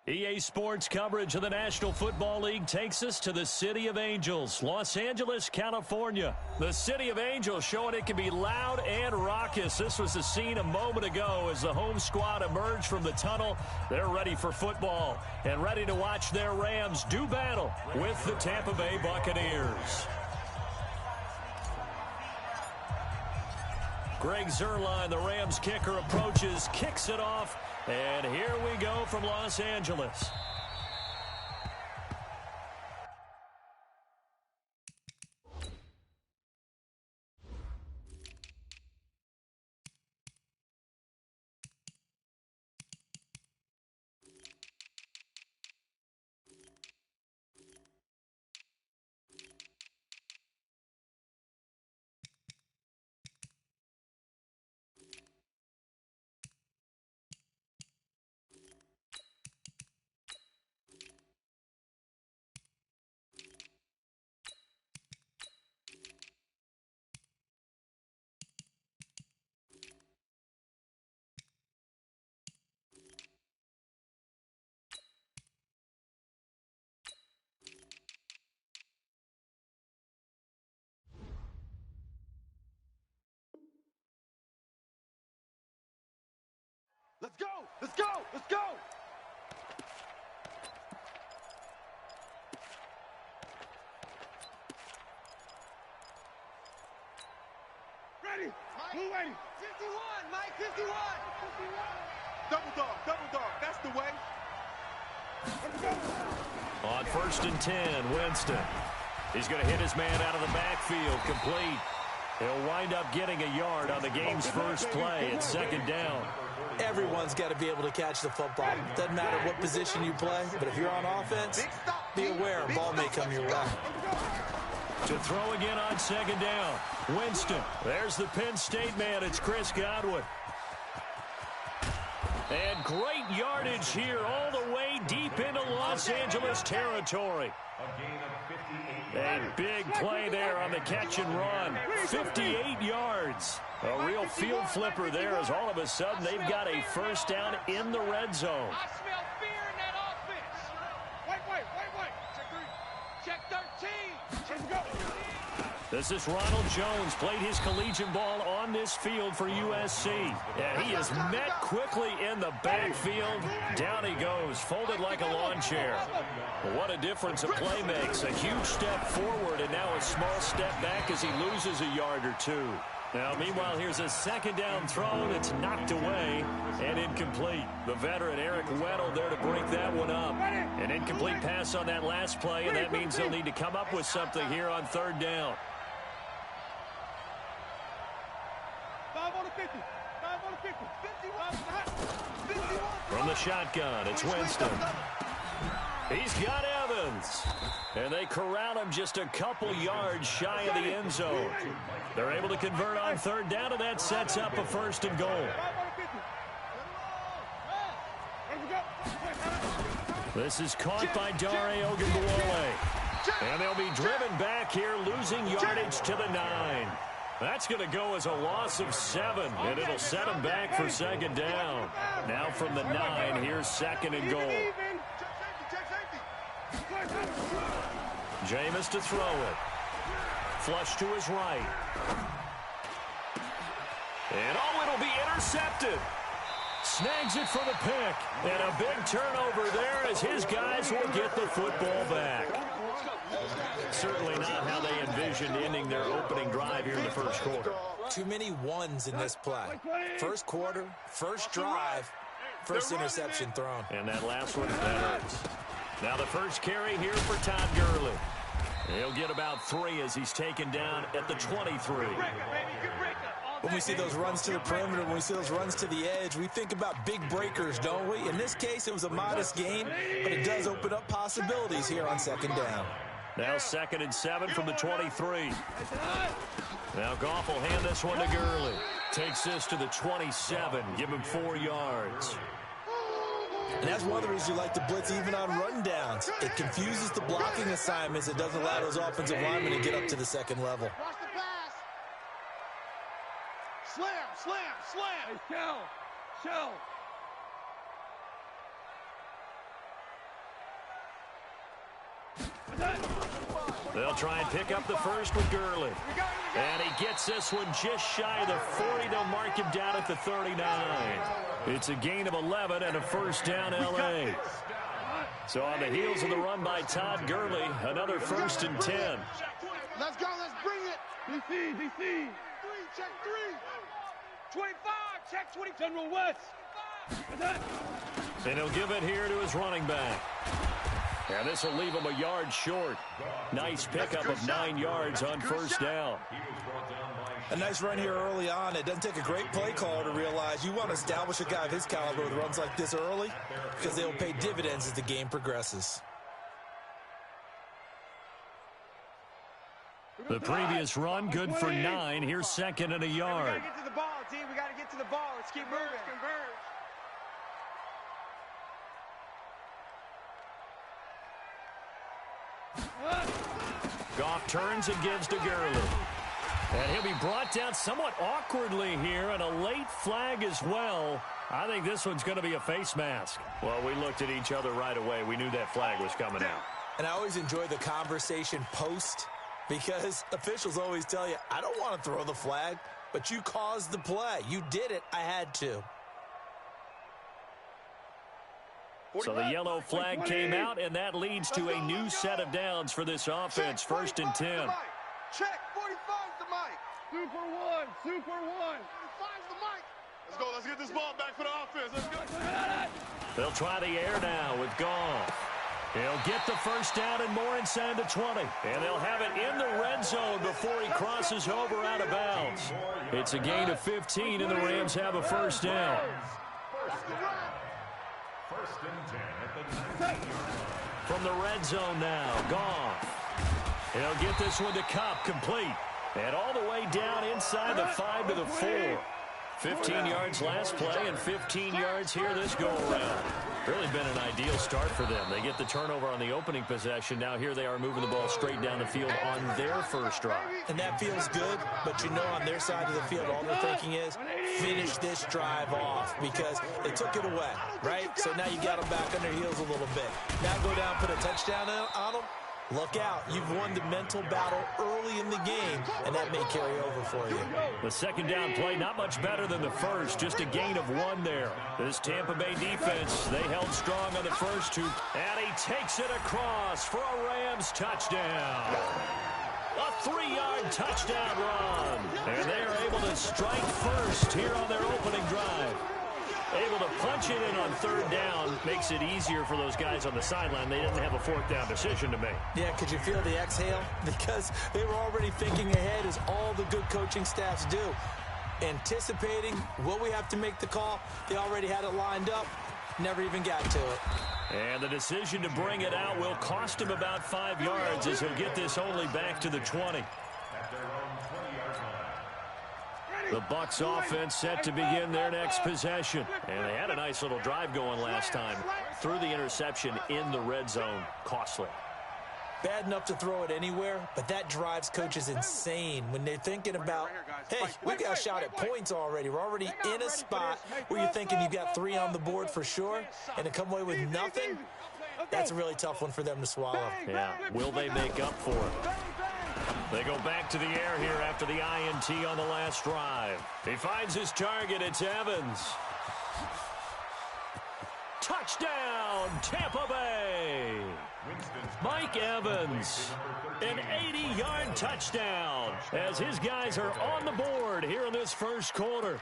EA Sports coverage of the National Football League takes us to the City of Angels, Los Angeles, California. The City of Angels showing it can be loud and raucous. This was the scene a moment ago as the home squad emerged from the tunnel. They're ready for football and ready to watch their Rams do battle with the Tampa Bay Buccaneers. Greg Zuerlein, the Rams kicker, approaches, kicks it off, and here we go from Los Angeles. Let's go! Let's go! Let's go! Ready! Blue ready! 51, Mike, 51. Double dog, that's the way. Let's go! On 1st and 10, Winston. He's going to hit his man out of the backfield, complete. He'll wind up getting a yard on the game's first play at 2nd down. Everyone's got to be able to catch the football. Doesn't matter what position you play, but if you're on offense, be aware a ball may come your way. To throw again on 2nd down. Winston. There's the Penn State man. It's Chris Godwin. And great yardage here all the way deep into Los Angeles territory. A big play there on the catch and run. 58 yards. A real field flipper there as all of a sudden they've got a first down in the red zone. I smell fear in that offense. Wait. Check 13. Let's go! This is Ronald Jones, played his collegiate ball on this field for USC. And he is met quickly in the backfield. Down he goes, folded like a lawn chair. What a difference a play makes. A huge step forward and now a small step back as he loses a yard or two. Now, meanwhile, here's a 2nd down throw that's knocked away and incomplete. The veteran Eric Weddle there to break that one up. An incomplete pass on that last play, and that means they'll need to come up with something here on 3rd down. 5 on the 50. 5 on the 50. 51. From the shotgun, it's Winston. He's got Evans. And they corral him just a couple yards shy of the end zone. They're able to convert on 3rd down, and that sets up a 1st and goal. 5 on the 50. This is caught by Dare Ogunbowale. And they'll be driven back here, losing yardage to the 9. That's going to go as a loss of 7, and it'll set them back for 2nd down. Now from the 9, here's 2nd and goal. Jameis to throw it. Flush to his right. And it'll be intercepted. Snags it for the pick. And a big turnover there as his guys will get the football back. Certainly not how they envisioned ending their opening drive here in the first quarter. Too many ones in this play. First quarter, first drive, first interception thrown. And that last one, that hurts. Now the first carry here for Todd Gurley. He'll get about 3 as he's taken down at the 23. When we see those runs to the perimeter, when we see those runs to the edge, we think about big breakers, don't we? In this case, it was a modest gain, but it does open up possibilities here on 2nd down. Now 2nd and 7 from the 23. Now Goff will hand this one to Gurley. Takes this to the 27. Give him 4 yards. And that's one of the reasons you like to blitz even on rundowns. It confuses the blocking assignments. It doesn't allow those offensive linemen to get up to the 2nd level. Watch the pass. Slam. Hey, Shell. They'll try and pick up the first with Gurley. And he gets this one just shy of the 40. They'll mark him down at the 39. It's a gain of 11 and a first down L.A. So on the heels of the run by Todd Gurley, another 1st and 10. Let's go. Let's bring it. DC. 3, check 3. 25, check 20. General West. And he'll give it here to his running back. And this will leave him a yard short. Nice pickup of 9 yards on first down. A nice run here early on. It doesn't take a great play caller to realize you want to establish a guy of his caliber with runs like this early because they'll pay dividends as the game progresses. The previous run, good for 9. Here's 2nd and a yard. We got to get to the ball, team. We got to get to the ball. Let's keep moving. Converge. Goff turns and gives to Gurley. And he'll be brought down somewhat awkwardly here, and a late flag as well. I think this one's going to be a face mask. Well, we looked at each other right away. We knew that flag was coming out. And I always enjoy the conversation post because officials always tell you, I don't want to throw the flag, but you caused the play. You did it. I had to. So the yellow flag came out, and that leads to a new set of downs for this offense. 1st and 10. Check, 45's the mic. Super one. 45's the mic. Let's go. Let's get this ball back for the offense. Let's go. They'll try the air now with Goff. He'll get the first down and more inside the 20. And they'll have it in the red zone before he crosses over out of bounds. It's a gain of 15, and the Rams have a first down. From the red zone now, Goff. He'll get this one to Kupp, complete. And all the way down inside the 5 to the 4. 15 yards last play and 15 yards here this go-around. Really been an ideal start for them. They get the turnover on the opening possession. Now here they are moving the ball straight down the field on their first drive. And that feels good, but you know on their side of the field, all they're thinking is finish this drive off because they took it away, right? So now you got them back on their heels a little bit. Now go down, put a touchdown on them. Look out. You've won the mental battle early in the game, and that may carry over for you. The second down play, not much better than the first, just a gain of 1 there. This Tampa Bay defense, they held strong on the first 2. And he takes it across for a Rams touchdown. A 3-yard touchdown run. And they are able to strike first here on their opening drive. Able to punch it in on 3rd down makes it easier for those guys on the sideline. They didn't have a 4th down decision to make. Yeah, could you feel the exhale? Because they were already thinking ahead as all the good coaching staffs do. Anticipating, will we have to make the call? They already had it lined up. Never even got to it. And the decision to bring it out will cost him about 5 yards as he'll get this only back to the 20. The Bucs offense set to begin their next possession. And they had a nice little drive going last time. Threw the interception in the red zone. Costly. Bad enough to throw it anywhere, but that drives coaches insane when they're thinking about, hey, we got a shot at points already. We're already in a spot where you're thinking you've got 3 on the board for sure, and to come away with nothing, that's a really tough one for them to swallow. Yeah, will they make up for it? They go back to the air here after the INT on the last drive. He finds his target. It's Evans. Touchdown, Tampa Bay. Mike Evans, an 80-yard touchdown as his guys are on the board here in this first quarter.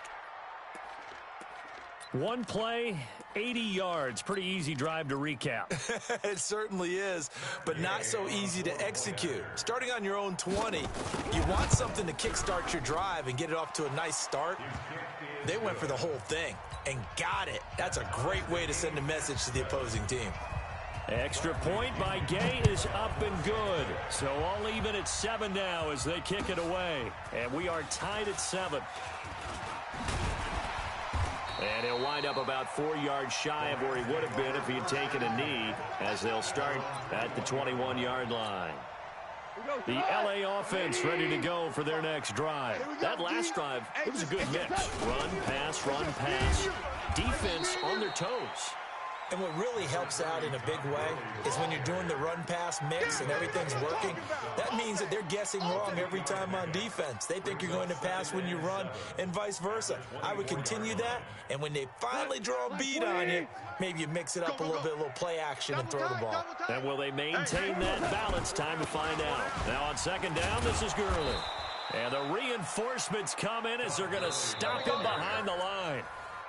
1 play, 80 yards. Pretty easy drive to recap. It certainly is, but not so easy to execute. Starting on your own 20, you want something to kickstart your drive and get it off to a nice start. They went for the whole thing and got it. That's a great way to send a message to the opposing team. Extra point by Gay is up and good. So all even at 7 now as they kick it away. And we are tied at 7. And he'll wind up about 4 yards shy of where he would have been if he had taken a knee as they'll start at the 21-yard line. The LA offense ready to go for their next drive. That last drive, it was a good mix. Run, pass, defense on their toes. And what really helps out in a big way is when you're doing the run-pass mix and everything's working, that means that they're guessing wrong every time on defense. They think you're going to pass when you run and vice versa. I would continue that, and when they finally draw a beat on you, maybe you mix it up a little bit, a little play action and throw the ball. And will they maintain that balance? Time to find out. Now on second down, this is Gurley. And the reinforcements come in as they're going to stop him behind the line.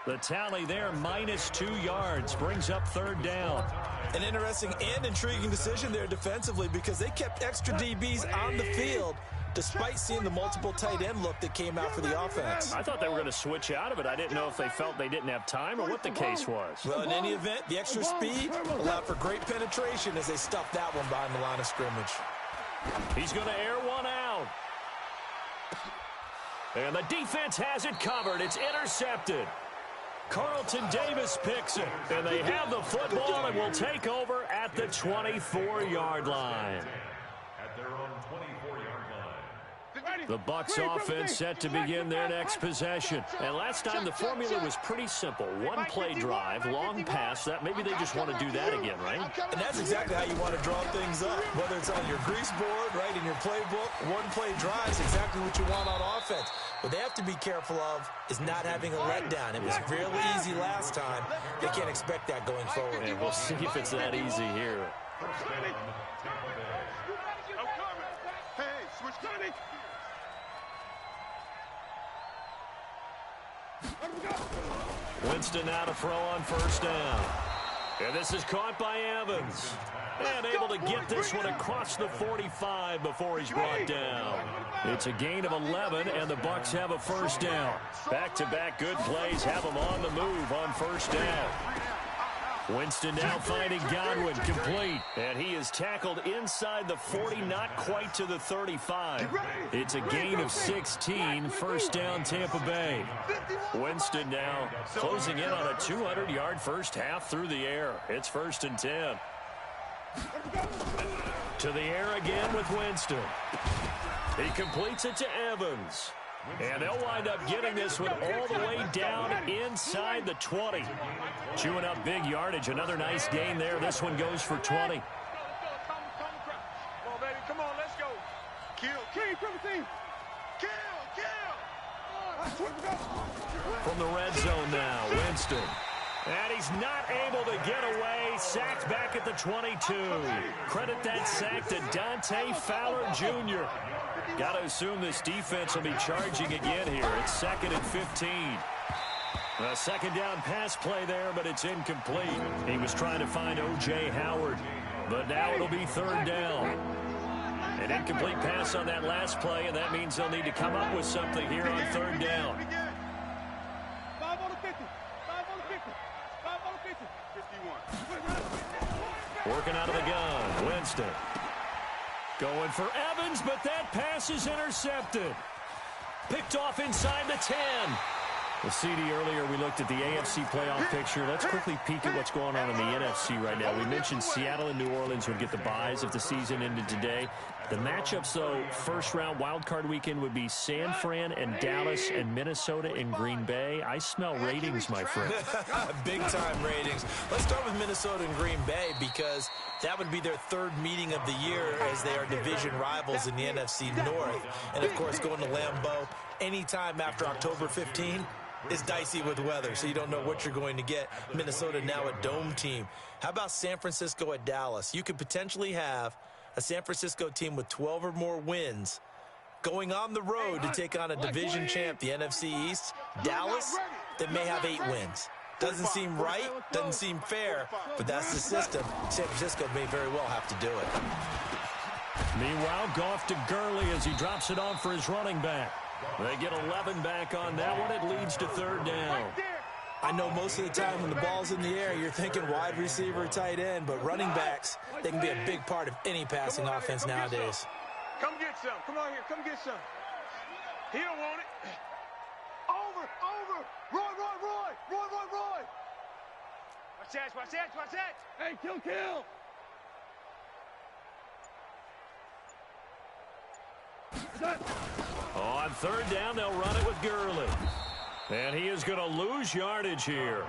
The tally there, -2 yards, brings up third down. An interesting and intriguing decision there defensively because they kept extra DBs on the field despite seeing the multiple tight end look that came out for the offense. I thought they were going to switch out of it. I didn't know if they felt they didn't have time or what the case was. Well, in any event, the extra speed allowed for great penetration as they stuffed that one behind the line of scrimmage. He's going to air one out. And the defense has it covered. It's intercepted. Carlton Davis picks it. And they have the football and will take over at the 24-yard line. At their own 24-yard line. The Bucs offense set to begin their next possession. And last time the formula was pretty simple. One play drive, long pass. That maybe they just want to do that again, right? And that's exactly how you want to draw things up. Whether it's on your grease board, right, in your playbook, one play drive is exactly what you want on offense. What they have to be careful of is not having a letdown. It was really easy last time. They can't expect that going forward. And we'll see if it's that easy here. Hey, switch Johnny. Winston now to throw on first down. And this is caught by Evans. And able to get this one across the 45 before he's brought down. It's a gain of 11, and the Bucs have a first down. Back-to-back good plays have them on the move on first down. Winston now finding Godwin complete. And he is tackled inside the 40, not quite to the 35. It's a gain of 16, first down Tampa Bay. Winston now closing in on a 200-yard first half through the air. It's 1st and 10. To the air again with Winston. He completes it to Evans. And they'll wind up getting this one all the way down inside the 20. Chewing up big yardage. Another nice gain there. This one goes for 20. Come on, baby. Come on, let's go. Kill, From the red zone now, Winston. And he's not able to get away. Sacked back at the 22. Credit that sack to Dante Fowler Jr. Got to assume this defense will be charging again here. It's 2nd and 15. A second down pass play there, but it's incomplete. He was trying to find O.J. Howard, but now it'll be 3rd down. An incomplete pass on that last play, and that means they'll need to come up with something here on 3rd down. 5 on the 50. 5 on the 50. 5 on the 50. 51. Working out of the gun, Winston. Going for Evans, but that pass is intercepted. Picked off inside the 10. Well, CD, earlier we looked at the AFC playoff picture. Let's quickly peek at what's going on in the NFC right now. We mentioned Seattle and New Orleans would get the byes if the season ended today. The matchups, though, first-round wildcard weekend would be San Fran and Dallas and Minnesota and Green Bay. I smell ratings, my friend. Big-time ratings. Let's start with Minnesota and Green Bay because that would be their 3rd meeting of the year as they are division rivals in the NFC North. And, of course, going to Lambeau anytime after October 15 is dicey with weather, so you don't know what you're going to get. Minnesota now a dome team. How about San Francisco at Dallas? You could potentially have a San Francisco team with 12 or more wins going on the road to take on a division champ, the NFC East. Dallas, they may have 8 wins. Doesn't seem right, doesn't seem fair, but that's the system. San Francisco may very well have to do it. Meanwhile, Goff to Gurley as he drops it on for his running back. They get 11 back on that one. It leads to 3rd down. I know most of the time when the ball's in the air, you're thinking wide receiver, tight end, but running backs, they can be a big part of any passing offense nowadays. Come get some. Come on here. Come get some. He don't want it. Over. Roy. Watch that. Hey, kill. On 3rd down, they'll run it with Gurley. And he is going to lose yardage here.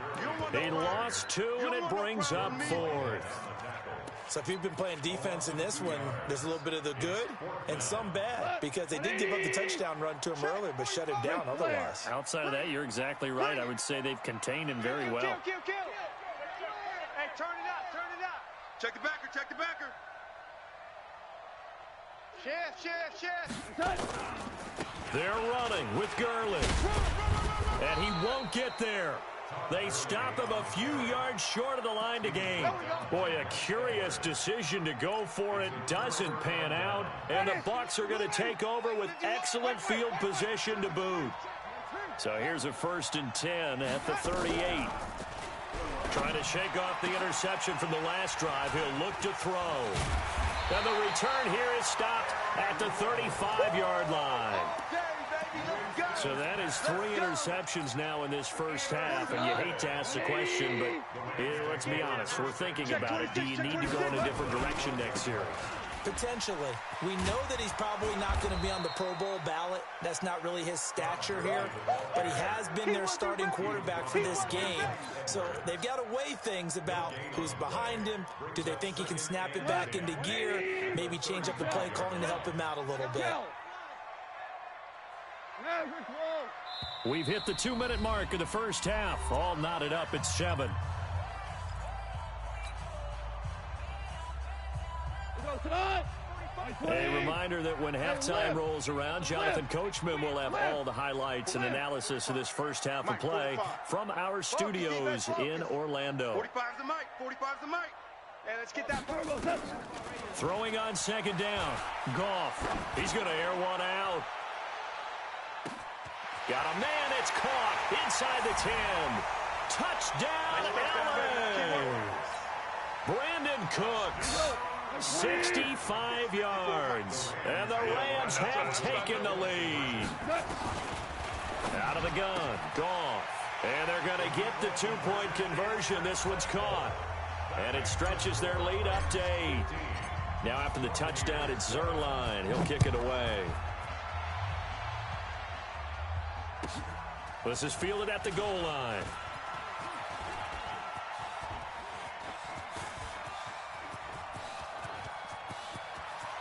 He lost 2, and it brings up 4th. So if you've been playing defense in this one, there's a little bit of the good and some bad, because they did give up the touchdown run to him earlier, but shut him down otherwise. Outside of that, you're exactly right. I would say they've contained him very well. Hey, turn it up. Check the backer. Shift. They're running with Gurley. And he won't get there. They stop him a few yards short of the line to gain. Boy, a curious decision to go for it. Doesn't pan out. And the Bucs are going to take over with excellent field position to boot. So here's a 1st and 10 at the 38. Trying to shake off the interception from the last drive. He'll look to throw. And the return here is stopped at the 35-yard line. So that is 3 interceptions now in this first half, and you hate to ask the question, but let's be honest, we're thinking about it. Do you need to go in a different direction next year? Potentially. We know that he's probably not going to be on the Pro Bowl ballot. That's not really his stature here, but he has been their starting quarterback for this game. So they've got to weigh things about who's behind him. Do they think he can snap it back into gear? Maybe change up the play calling to help him out a little bit. We've hit the 2-minute mark of the first half. All knotted up at 7. A reminder that when halftime rolls around, Jonathan Coachman will have all the highlights and analysis of this first half of play from our studios in Orlando. 45's the mic. Hey, let's get that. Throwing on 2nd down. Goff. He's going to air one out. Got a man. It's caught inside the 10. Touchdown, LA. Brandon Cooks. 65 yards. And the Rams have taken the lead. Out of the gun. Goff. And they're going to get the 2-point conversion. This one's caught. And it stretches their lead up to 8. Now after the touchdown, it's Zerline. He'll kick it away. This is fielded at the goal line.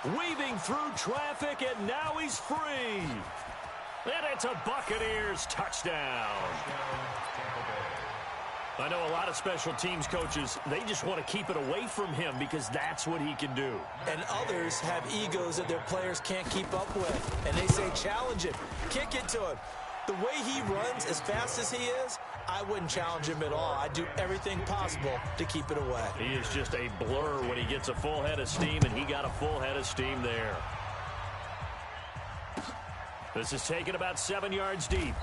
Weaving through traffic, and now he's free. And it's a Buccaneers touchdown. I know a lot of special teams coaches, they just want to keep it away from him because that's what he can do. And others have egos that their players can't keep up with. And they say, challenge him, kick it to him. The way he runs, as fast as he is, I wouldn't challenge him at all. I'd do everything possible to keep it away. He is just a blur when he gets a full head of steam, and he got a full head of steam there. This is taken about 7 yards deep.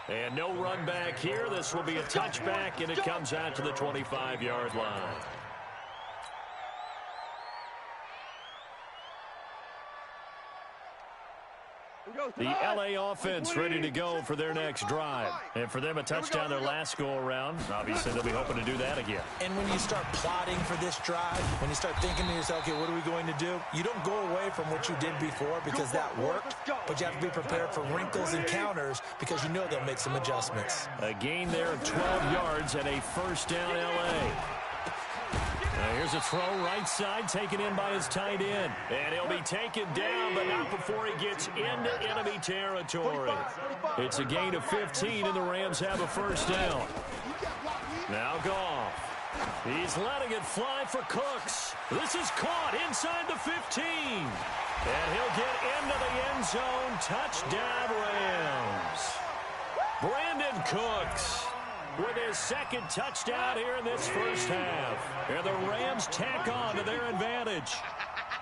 And no run back here. This will be a touchback, and it comes out to the 25-yard line. The LA offense ready to go for their next drive. And for them, a touchdown their last go-around. Obviously, they'll be hoping to do that again. And when you start plotting for this drive, when you start thinking to yourself, okay, what are we going to do? You don't go away from what you did before because that worked, but you have to be prepared for wrinkles and counters because you know they'll make some adjustments. A gain there of 12 yards and a first down LA. Here's a throw right side taken in by his tight end. And he'll be taken down, but not before he gets into enemy territory. It's a gain of 15, and the Rams have a first down. Now Goff. He's letting it fly for Cooks. This is caught inside the 15. And he'll get into the end zone. Touchdown, Rams. Brandon Cooks with his second touchdown here in this first half. And the Rams tack on to their advantage.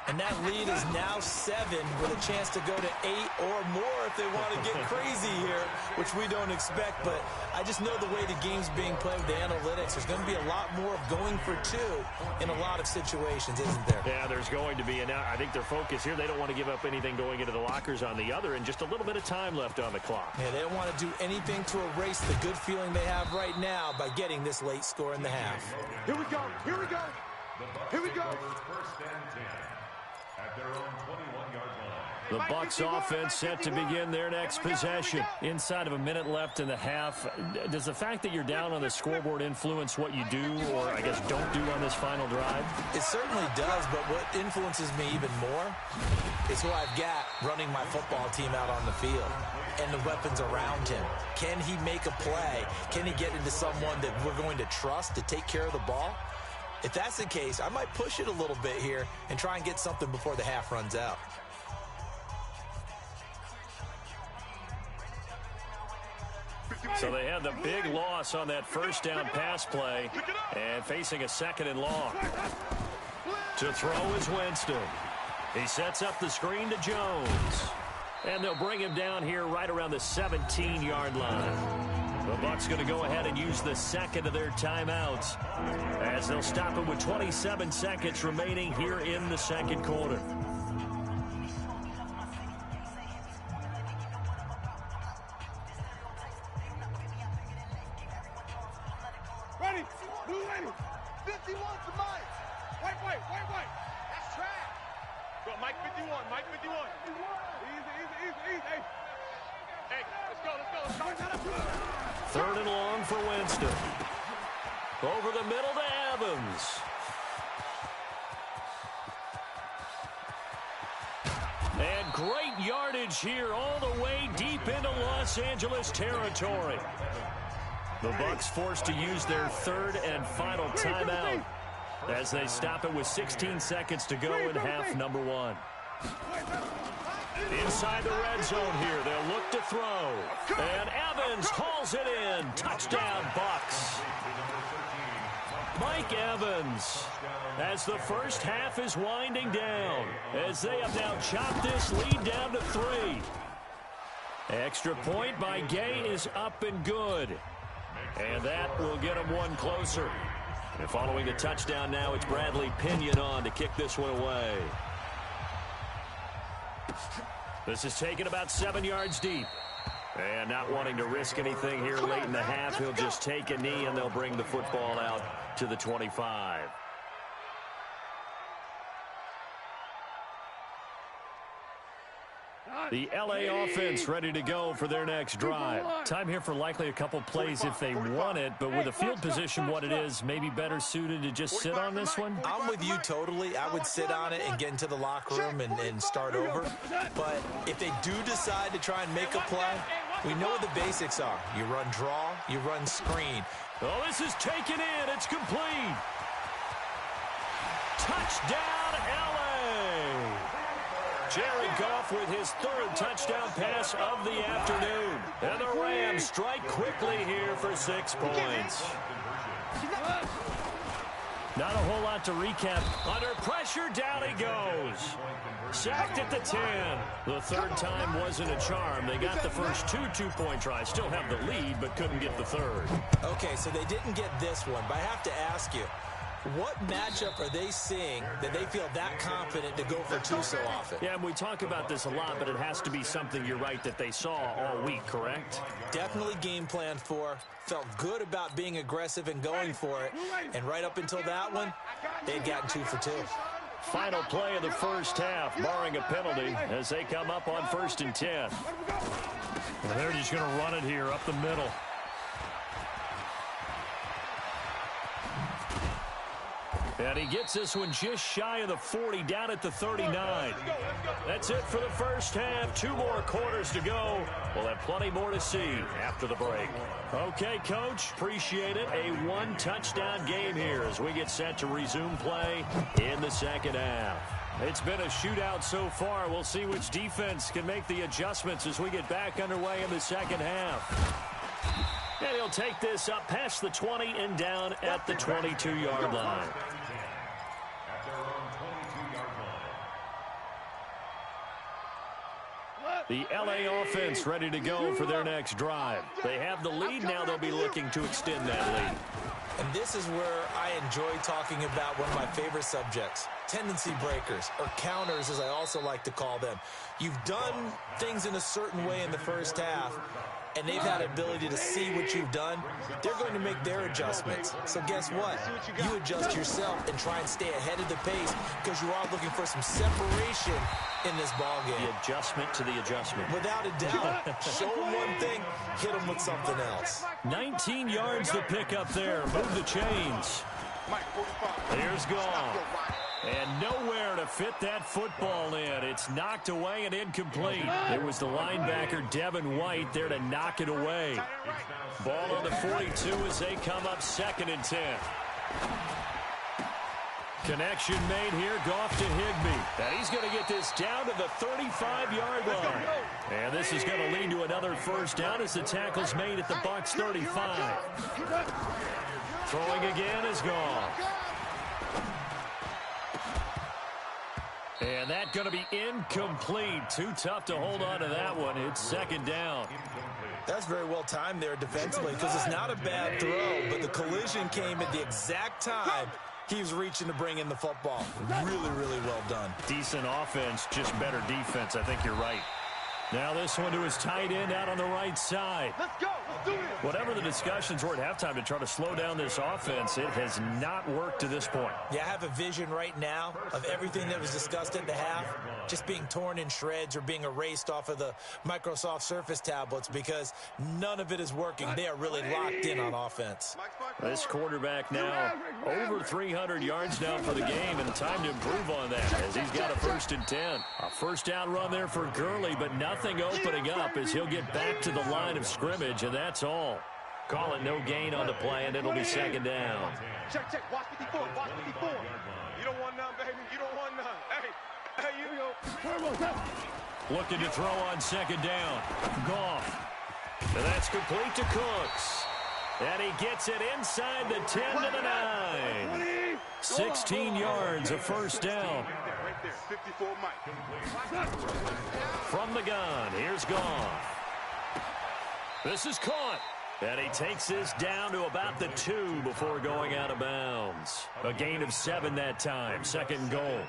And that lead is now 7 with a chance to go to 8 or more if they want to get crazy here, which we don't expect. But I just know the way the game's being played with the analytics, there's going to be a lot more of going for 2 in a lot of situations, isn't there? Yeah, there's going to be. And I think their focus here, they don't want to give up anything going into the lockers on the other, and just a little bit of time left on the clock. Yeah, they don't want to do anything to erase the good feeling they have right now by getting this late score in the half. Here we go. Here we go. Here we go. First and 10 at their own 21-yard line. The Bucs offense set to begin their next possession. Inside of a minute left in the half, does the fact that you're down on the scoreboard influence what you do, or I guess don't do on this final drive? It certainly does, but what influences me even more is who I've got running my football team out on the field and the weapons around him. Can he make a play? Can he get into someone that we're going to trust to take care of the ball? If that's the case, I might push it a little bit here and try and get something before the half runs out. So they had the big loss on that first down pass play, and facing a second and long. To throw is Winston. He sets up the screen to Jones. And they'll bring him down here right around the 17-yard line. The Bucs going to go ahead and use the second of their timeouts as they'll stop it with 27 seconds remaining here in the second quarter. Ready. Blue ready. 51 to Mike. White. That's track. Go, Mike 51. Easy. Hey, let's go. Third and long for Winston. Over the middle to Evans. And great yardage here all the way deep into Los Angeles territory. The Bucs forced to use their third and final timeout as they stop it with 16 seconds to go in half number one. Inside the red zone here, they'll look to throw. And Evans hauls it in. Touchdown, Bucs. Mike Evans, as the first half is winding down, as they have now chopped this lead down to 3. Extra point by Gay is up and good. And that will get him one closer. And following the touchdown now, it's Bradley Pinion on to kick this one away. This is taken about 7 yards deep. And not wanting to risk anything here late in the half, he'll just take a knee and they'll bring the football out to the 25. The LA offense ready to go for their next drive. Time here for likely a couple plays if they want it, but with the field position what it is, maybe better suited to just sit on this one? I'm with you totally. I would sit on it and get into the locker room and start over. But if they do decide to try and make a play, we know what the basics are. You run draw, you run screen. Oh, this is taken in. It's complete. Touchdown, LA. Jared Goff with his third touchdown pass of the afternoon. And the Rams strike quickly here for 6 points. Not a whole lot to recap. Under pressure, down he goes. Sacked at the 10. The third time wasn't a charm. They got the first two-point tries. Still have the lead, but couldn't get the third. Okay, so they didn't get this one, but I have to ask you, what matchup are they seeing that they feel that confident to go for two so often? Yeah, and we talk about this a lot, but it has to be something, you're right, that they saw all week, correct? Definitely game planned for. Felt good about being aggressive and going for it. And right up until that one, they'd gotten 2 for 2. Final play of the first half, barring a penalty, as they come up on 1st and 10. Well, they're just going to run it here up the middle. And he gets this one just shy of the 40, down at the 39. That's it for the first half. 2 more quarters to go. We'll have plenty more to see after the break. Okay, Coach, appreciate it. A 1-touchdown game here as we get set to resume play in the second half. It's been a shootout so far. We'll see which defense can make the adjustments as we get back underway in the second half. And he'll take this up past the 20 and down at the 22-yard line. The LA offense ready to go for their next drive. They have the lead. Now they'll be looking to extend that lead. And this is where I enjoy talking about one of my favorite subjects, tendency breakers, or counters as I also like to call them. You've done things in a certain way in the first half, and they've had the ability to see what you've done, they're going to make their adjustments. So guess what? You adjust yourself and try and stay ahead of the pace because you are looking for some separation in this ball game. The adjustment to the adjustment. Without a doubt. Show them one thing, hit them with something else. 19 yards to pick up there. Move the chains. Here's Goff. And nowhere to fit that football in. It's knocked away and incomplete. It was the linebacker, Devin White, there to knock it away. Ball on the 42 as they come up 2nd and 10. Connection made here, Goff to Higbee. And he's going to get this down to the 35-yard line. And this is going to lead to another first down as the tackle's made at the Bucs 35. Throwing again is Goff. And that's going to be incomplete. Too tough to hold on to that one. It's 2nd down. That's very well timed there defensively because it's not a bad throw, but the collision came at the exact time he was reaching to bring in the football. Really, really well done. Decent offense, just better defense. I think you're right. Now this one to his tight end out on the right side. Let's go. Let's do it. Whatever the discussions were at halftime to try to slow down this offense, it has not worked to this point. Yeah, I have a vision right now of everything that was discussed at the half just being torn in shreds or being erased off of the Microsoft Surface tablets because none of it is working. They are really locked in on offense. This quarterback now over 300 yards now for the game, and time to improve on that as he's got a 1st and 10. A first down run there for Gurley, but nothing opening up as he'll get back to the line of scrimmage, and that's all. Call it no gain on the play, and it'll be 2nd down. Check, check. Watch 54. Watch 54. You don't want none, baby. You don't want none. Hey, you go. Looking to throw on 2nd down. Goff. And that's complete to Cooks. And he gets it inside the 10 to the 9. 16 yards, a first down. Right there, 54 Mike. From the gun, here's Goff. This is caught. And he takes this down to about the 2 before going out of bounds. A gain of 7 that time, 2nd goal.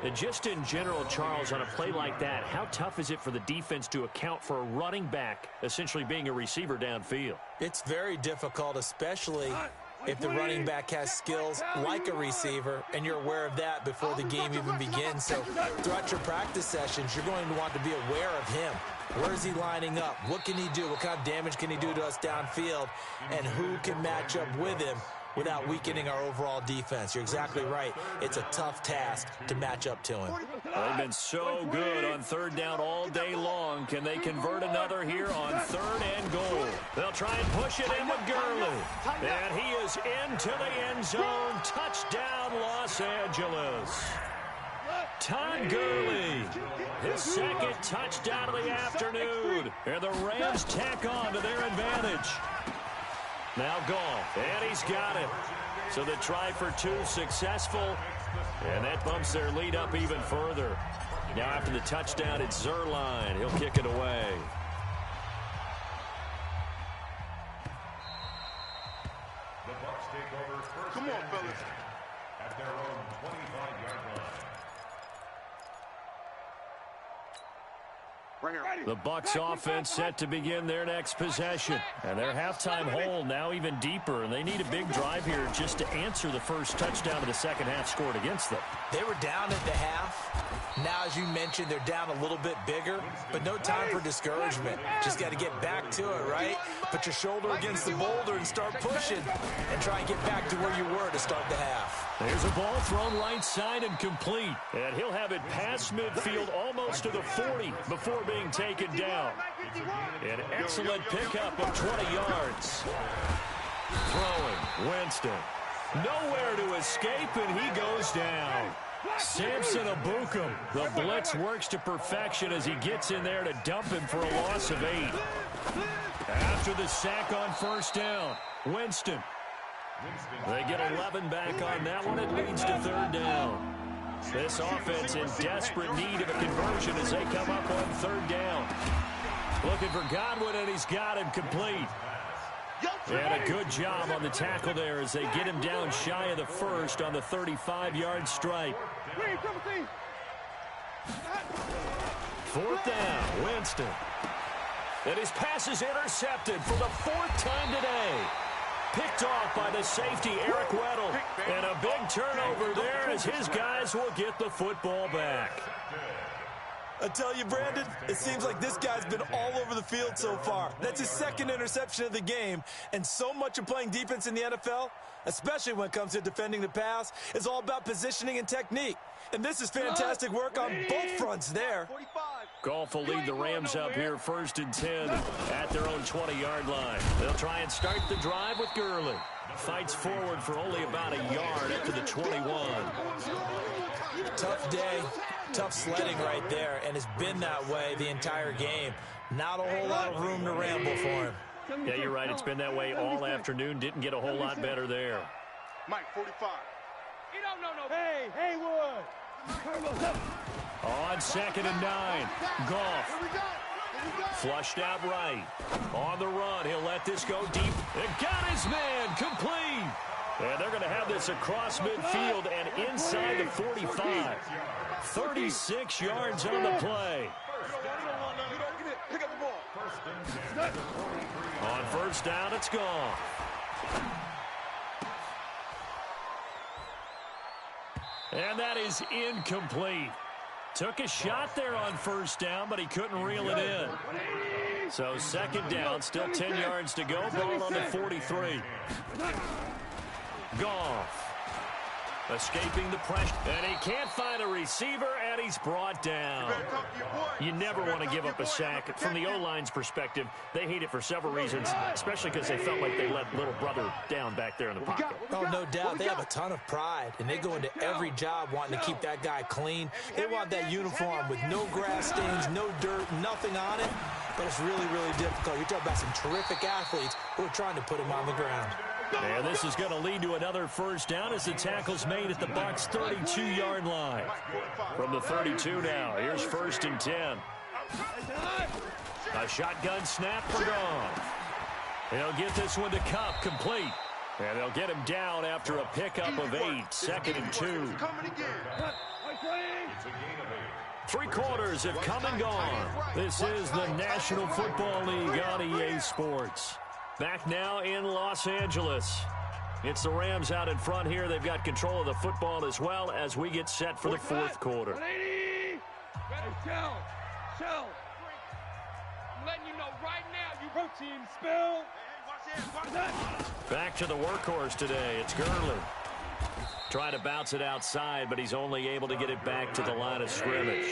And just in general, Charles, on a play like that, how tough is it for the defense to account for a running back essentially being a receiver downfield? It's very difficult, especially if the running back has skills like a receiver, and you're aware of that before the game even begins. So throughout your practice sessions, you're going to want to be aware of him. Where is he lining up? What can he do? What kind of damage can he do to us downfield? And who can match up with him without weakening our overall defense? You're exactly right. It's a tough task to match up to him. They've been so good on 3rd down all day long. Can they convert another here on 3rd and goal? They'll try and push it in with Gurley. And he is into the end zone. Touchdown, Los Angeles. Todd Gurley, his 2nd touchdown of the afternoon. And the Rams tack on to their advantage. Now Goff, and he's got it. So the try for 2 successful, and that bumps their lead up even further. Now after the touchdown, it's Zerline. He'll kick it away. The Bucs take over first. Come on, fellas. At their own 25-yard line. Right here. The Bucs offense set to begin their next possession. And their halftime hole now even deeper. And they need a big drive here just to answer the first touchdown of the second half scored against them. They were down at the half. Now, as you mentioned, they're down a little bit bigger, but no time for discouragement. Just got to get back to it, right? Put your shoulder against the boulder and start pushing and try and get back to where you were to start the half. There's a ball thrown right side and complete. And he'll have it past midfield almost to the 40 before being taken down. An excellent pickup of 20 yards. Throwing, Winston. Nowhere to escape, and he goes down. Samson Abukum. The blitz works to perfection as he gets in there to dump him for a loss of 8. After the sack on first down, Winston. They get 11 back on that one. It leads to 3rd down. This offense in desperate need of a conversion as they come up on 3rd down. Looking for Godwin, and he's got him complete. And a good job on the tackle there as they get him down shy of the first on the 35-yard stripe. 4th down, Winston. And his pass is intercepted for the 4th time today. Picked off by the safety, Eric Weddle. And a big turnover there as his guys will get the football back. I tell you, Brandon, it seems like this guy's been all over the field so far. That's his 2nd interception of the game. And so much of playing defense in the NFL, especially when it comes to defending the pass, is all about positioning and technique. And this is fantastic work on both fronts there. Goff will lead the Rams up here 1st and 10 at their own 20-yard line. They'll try and start the drive with Gurley. Fights forward for only about a yard up to the 21. Tough day, tough sledding right there, and it's been that way the entire game. Not a whole lot of room to ramble for him. Yeah, you're right. It's been that way all afternoon. Didn't get a whole lot better there. Mike, 45. He don't know no. Hey, Haywood. On 2nd and 9, Goff. Flushed out right. On the run, he'll let this go deep. And got his man complete. And they're going to have this across midfield and inside the 45. 36 yards on the play. Pick up the ball. On 1st down, it's gone. And that is incomplete. Took a shot there on 1st down, but he couldn't reel it in. So 2nd down, still 10 yards to go. Ball on the 43. Goff. Escaping the pressure. And he can't find a receiver, and he's brought down. You never want to give up a sack. From the O-line's perspective, they hate it for several reasons, especially because they felt like they let little brother down back there in the pocket. Oh, no doubt. They have a ton of pride, and they go into every job wanting to keep that guy clean. They want that uniform with no grass stains, no dirt, nothing on it. But it's really, really difficult. You're talking about some terrific athletes who are trying to put him on the ground. And this is going to lead to another 1st down as the tackle's made at the Bucs' 32-yard line. From the 32 now, here's 1st and 10. A shotgun snap for Goff. He'll get this one to Kupp, complete. And they'll get him down after a pickup of 8, 2nd and 2. 3 quarters have come and gone. This is the National Football League on EA Sports. Back now in Los Angeles. It's the Rams out in front here. They've got control of the football as well as we get set for the 4th quarter. Hey, Shell. I'm letting you know right now, you Protein spill. Back to the workhorse today. It's Gurley. Trying to bounce it outside, but he's only able to get it back to the line of scrimmage.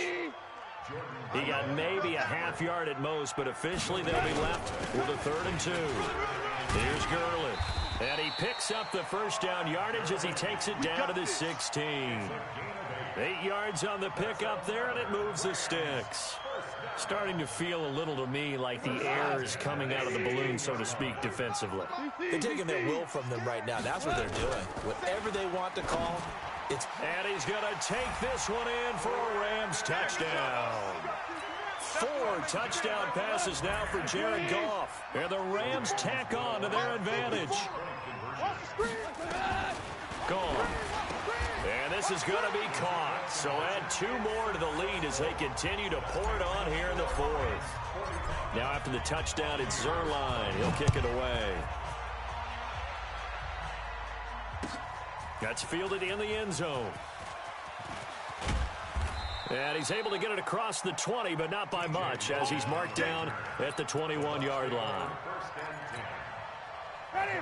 He got maybe a half yard at most, but officially they'll be left with a 3rd and 2. Here's Gurley. And he picks up the 1st down yardage as he takes it down to the 16. 8 yards on the pickup there, and it moves the sticks. Starting to feel a little to me like the air is coming out of the balloon, so to speak, defensively. They're taking their will from them right now. That's what they're doing. Whatever they want to call, it's... And he's going to take this one in for a Rams touchdown. 4 touchdown passes now for Jared Goff. And the Rams tack on to their advantage. Goff. And this is going to be caught. So add 2 more to the lead as they continue to pour it on here in the 4th. Now after the touchdown, it's Zerline. He'll kick it away. That's fielded in the end zone. And he's able to get it across the 20, but not by much, as he's marked down at the 21-yard line.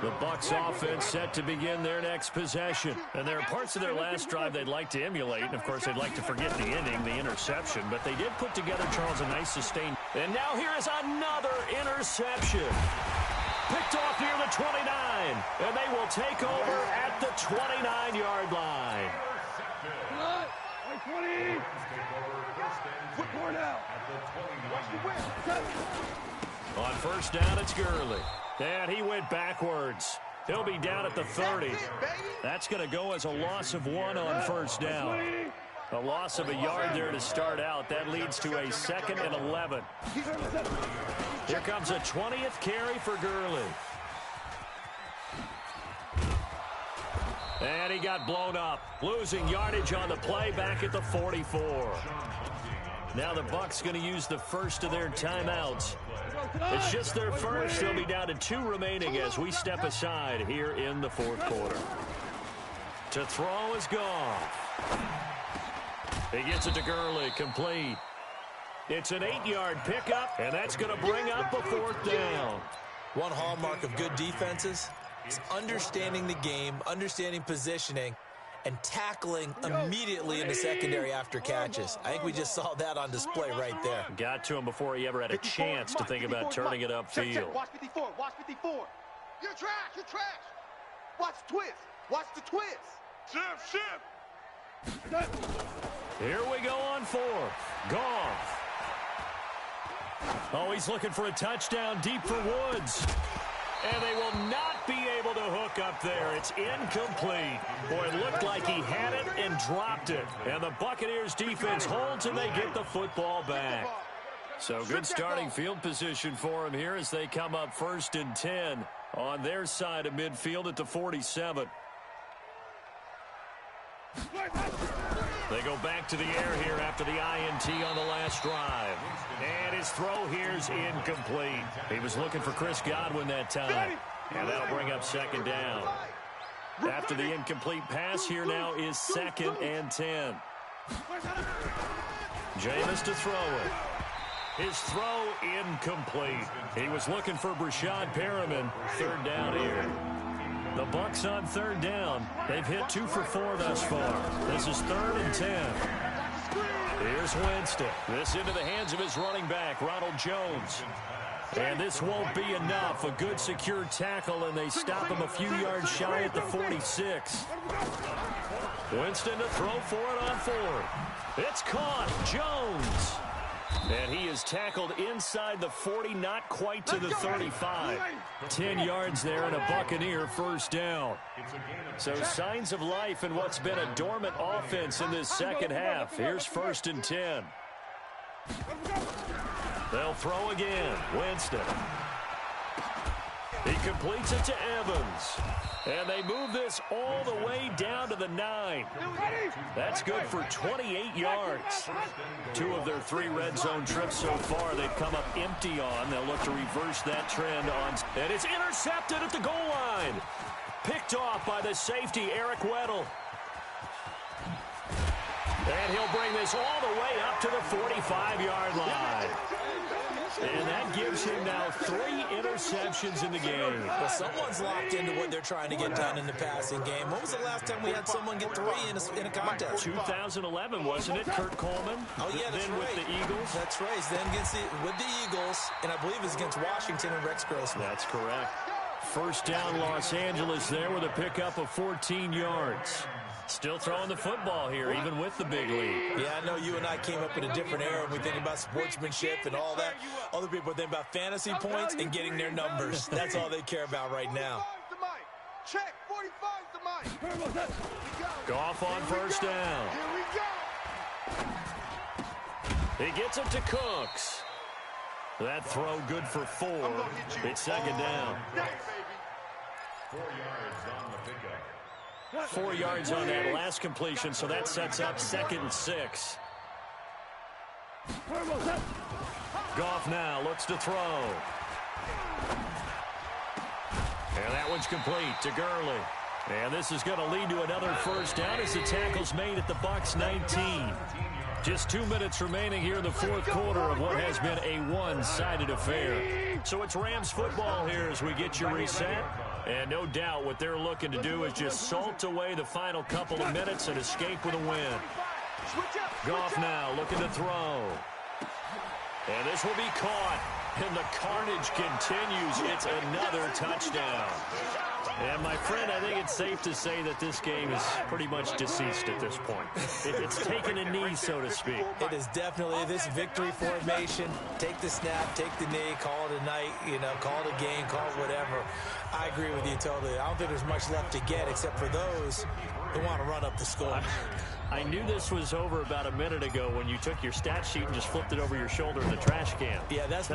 The Bucs offense set to begin their next possession. And there are parts of their last drive they'd like to emulate. And, of course, they'd like to forget the ending, the interception. But they did put together, Charles, a nice sustain. And now here is another interception. Picked off near the 29. And they will take over at the 29-yard line. 20. Footboard out. On 1st down, it's Gurley. And he went backwards. He'll be down at the 30. That's going to go as a loss of 1 on 1st down. A loss of a yard there to start out. That leads to a 2nd and 11. Here comes a 20th carry for Gurley. And he got blown up. Losing yardage on the play back at the 44. Now the Bucs going to use the first of their timeouts It's just their first. They'll be down to 2 remaining as we step aside here in the fourth quarter. To throw is Goff. He gets it to Gurley, complete. It's an 8-yard pickup, and that's going to bring up a fourth down. One hallmark of good defenses is understanding the game, understanding positioning, and tackling immediately in the secondary after catches. I think we just saw that on display right there. Got to him before he ever had a chance to think about turning it upfield. Watch 54, watch 54. You're trash, you're trash. Watch the twist, watch the twist. Shift. Here we go on fourth. Goff. Oh, he's looking for a touchdown deep for Woods. And they will not be able to hook up there. It's incomplete. Boy, it looked like he had it and dropped it. And the Buccaneers defense holds and they get the football back. So good starting field position for him here as they come up 1st and 10 on their side of midfield at the 47. They go back to the air here after the INT on the last drive. And his throw here's incomplete. He was looking for Chris Godwin that time. And that'll bring up 2nd down. After the incomplete pass, here now is 2nd and 10. Jameis to throw it. His throw incomplete. He was looking for Brashad Perriman. 3rd down here. The Bucs on 3rd down. They've hit 2 for 4 thus far. This is 3rd and 10. Here's Winston. This into the hands of his running back, Ronald Jones. And this won't be enough. A good secure tackle, and they stop him a few yards shy at the 46. Winston to throw for it on 4th. It's caught. Jones. And he is tackled inside the 40, not quite to the 35. 10 yards there and a Buccaneer 1st down. So signs of life in what's been a dormant offense in this 2nd half. Here's 1st and 10. They'll throw again. Winston. He completes it to Evans. And they move this all the way down to the 9. That's good for 28 yards. 2 of their 3 red zone trips so far they've come up empty on. They'll look to reverse that trend on. And it's intercepted at the goal line. Picked off by the safety, Eric Weddle. And he'll bring this all the way up to the 45-yard line. And that gives him now 3 interceptions in the game. Well, someone's locked into what they're trying to get done in the passing game. When was the last time we had someone get 3 in a contest? 2011, wasn't it? Kurt Coleman. Oh, yeah, that's then right. With the Eagles. That's right. Then with the Eagles, and I believe it's against Washington and Rex Grossman. That's correct. 1st down, Los Angeles there with a pickup of 14 yards. Still throwing the football here, even with the big lead. Yeah, I know you and I came up in a different era when we think about sportsmanship and all that. Other people think about fantasy points and getting their numbers. That's all they care about right now. Check, 45's the mic. Goff on 1st down. He gets it to Cooks. That throw good for 4. It's 2nd down. 4 yards on the pickup. 4 yards on that last completion, so that sets up 2nd and 6. Goff now looks to throw. And that one's complete to Gurley. And this is going to lead to another 1st down as the tackle's made at the Bucs 19. Just 2 minutes remaining here in the 4th quarter of what has been a one-sided affair. So it's Rams football here as we get you reset. And no doubt what they're looking to do is just salt away the final couple of minutes and escape with a win. Goff now looking to throw. And this will be caught. And the carnage continues. It's another touchdown. And, my friend, I think it's safe to say that this game is pretty much deceased at this point. It's taken a knee, so to speak. It is definitely this victory formation. Take the snap, take the knee, call it a night, call it a game, call it whatever. I agree with you totally. I don't think there's much left to get except for those who want to run up the score. I knew this was over about a minute ago when you took your stat sheet and just flipped it over your shoulder in the trash can. Yeah, that's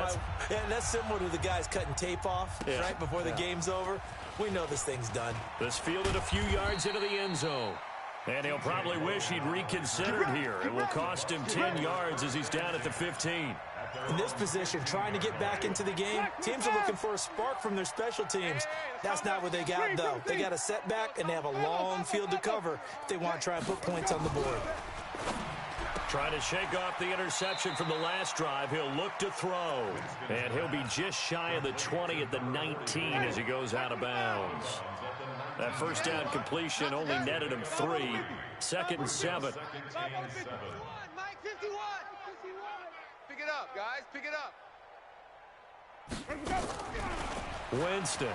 similar to the guys cutting tape off right before the game's over. We know this thing's done. This fielded a few yards into the end zone. And he'll probably wish he'd reconsidered here. It will cost him 10 yards as he's down at the 15. In this position, trying to get back into the game, teams are looking for a spark from their special teams. That's not what they got, though. They got a setback, and they have a long field to cover if they want to try and put points on the board. Trying to shake off the interception from the last drive. He'll look to throw. And he'll be just shy of the 20 at the 19 as he goes out of bounds. That first down completion only netted him 3. 2nd and 7. Mike, 51. Pick it up, guys. Pick it up. Winston.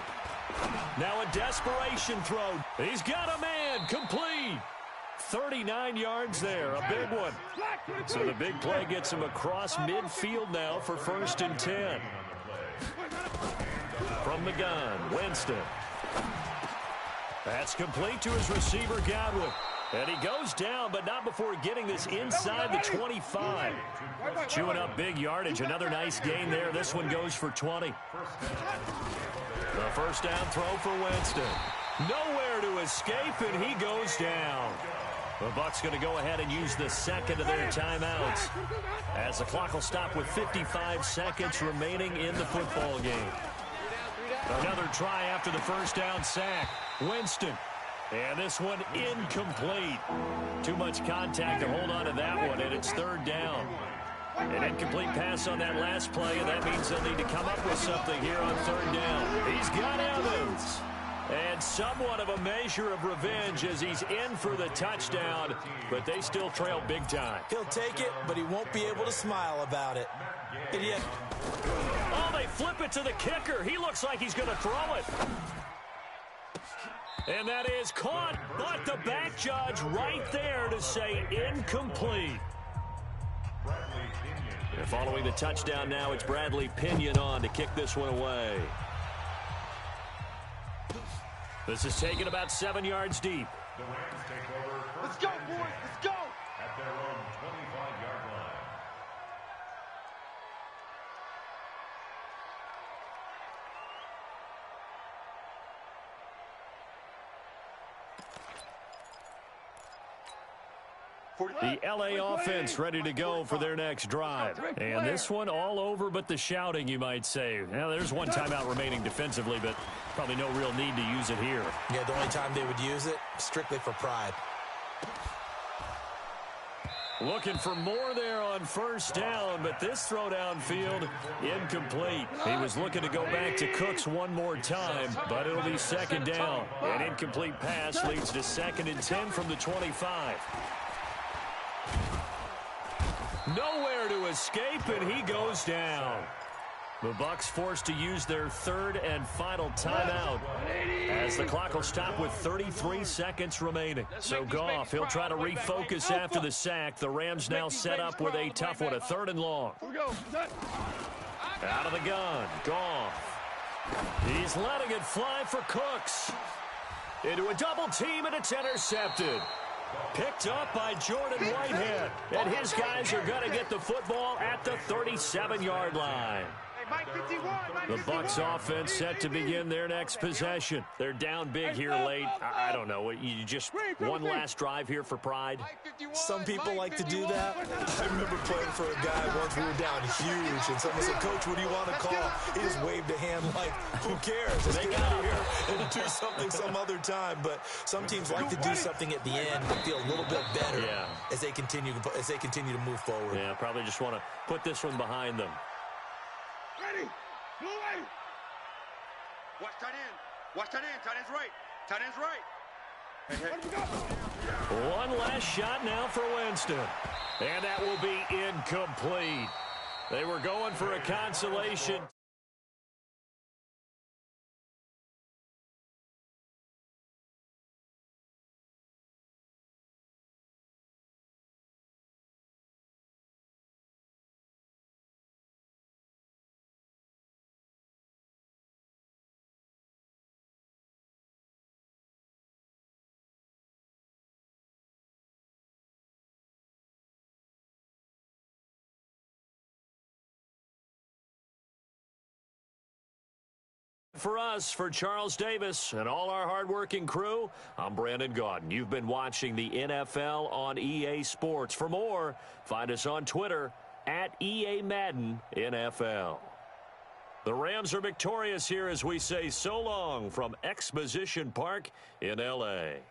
Now a desperation throw. He's got a man. Complete. 39 yards there. A big one. So the big play gets him across midfield now for 1st and 10. From the gun, Winston. That's complete to his receiver, Godwin. And he goes down, but not before getting this inside the 25. Chewing up big yardage. Another nice gain there. This one goes for 20. The first down throw for Winston. Nowhere to escape, and he goes down. The Bucs going to go ahead and use the second of their timeouts as the clock will stop with 55 seconds remaining in the football game. Another try after the first down sack. Winston. And this one incomplete. Too much contact to hold on to that one, and it's 3rd down. An incomplete pass on that last play, and that means they'll need to come up with something here on 3rd down. He's got Evans. And somewhat of a measure of revenge as he's in for the touchdown, but they still trail big time. He'll take it, but he won't be able to smile about it. And yet, oh, they flip it to the kicker. He looks like he's going to throw it. And that is caught, but the back judge right there to say incomplete. And following the touchdown now, it's Bradley Pinion on to kick this one away. This is taken about 7 yards deep. The Rams take over. Let's go, boys. Let's go. At their own 25-yard line. The LA offense ready to go for their next drive. And this one all over but the shouting, you might say. Now, there's one timeout remaining defensively, but probably no real need to use it here. yeah, the only time they would use it, strictly for pride. Looking for more there on first down, but this throw downfield, incomplete. He was looking to go back to Cooks one more time, but it'll be 2nd down. An incomplete pass leads to 2nd and 10 from the 25. Nowhere to escape, and he goes down. The Bucs forced to use their 3rd and final timeout as the clock will stop with 33 seconds remaining. So Goff, he'll try to refocus after the sack. The Rams now set up with a tough one, a 3rd and long. Out of the gun, Goff. He's letting it fly for Cooks. Into a double team, and it's intercepted. Picked up by Jordan Whitehead. And his guys are going to get the football at the 37-yard line. The Bucs offense set to begin their next possession. They're down big here late. I don't know. You just one last drive here for pride? Some people like to do that. I remember playing for a guy once. We were down huge, and someone said, "Coach, what do you want to call?" He just waved a hand like, who cares? Let's get out of here and do something some other time. But some teams like to do something at the end and feel a little bit better as they continue to move forward. Yeah, probably just want to put this one behind them. Ready. Go away. Watch tight end. Watch tight end. Tight end's right. Tight end's right. One last shot now for Winston. And that will be incomplete. They were going for a consolation. For us, for Charles Davis and all our hardworking crew, I'm Brandon Gaudin. You've been watching the NFL on EA Sports. For more, find us on Twitter at EA Madden NFL. The Rams are victorious here as we say so long from Exposition Park in L.A.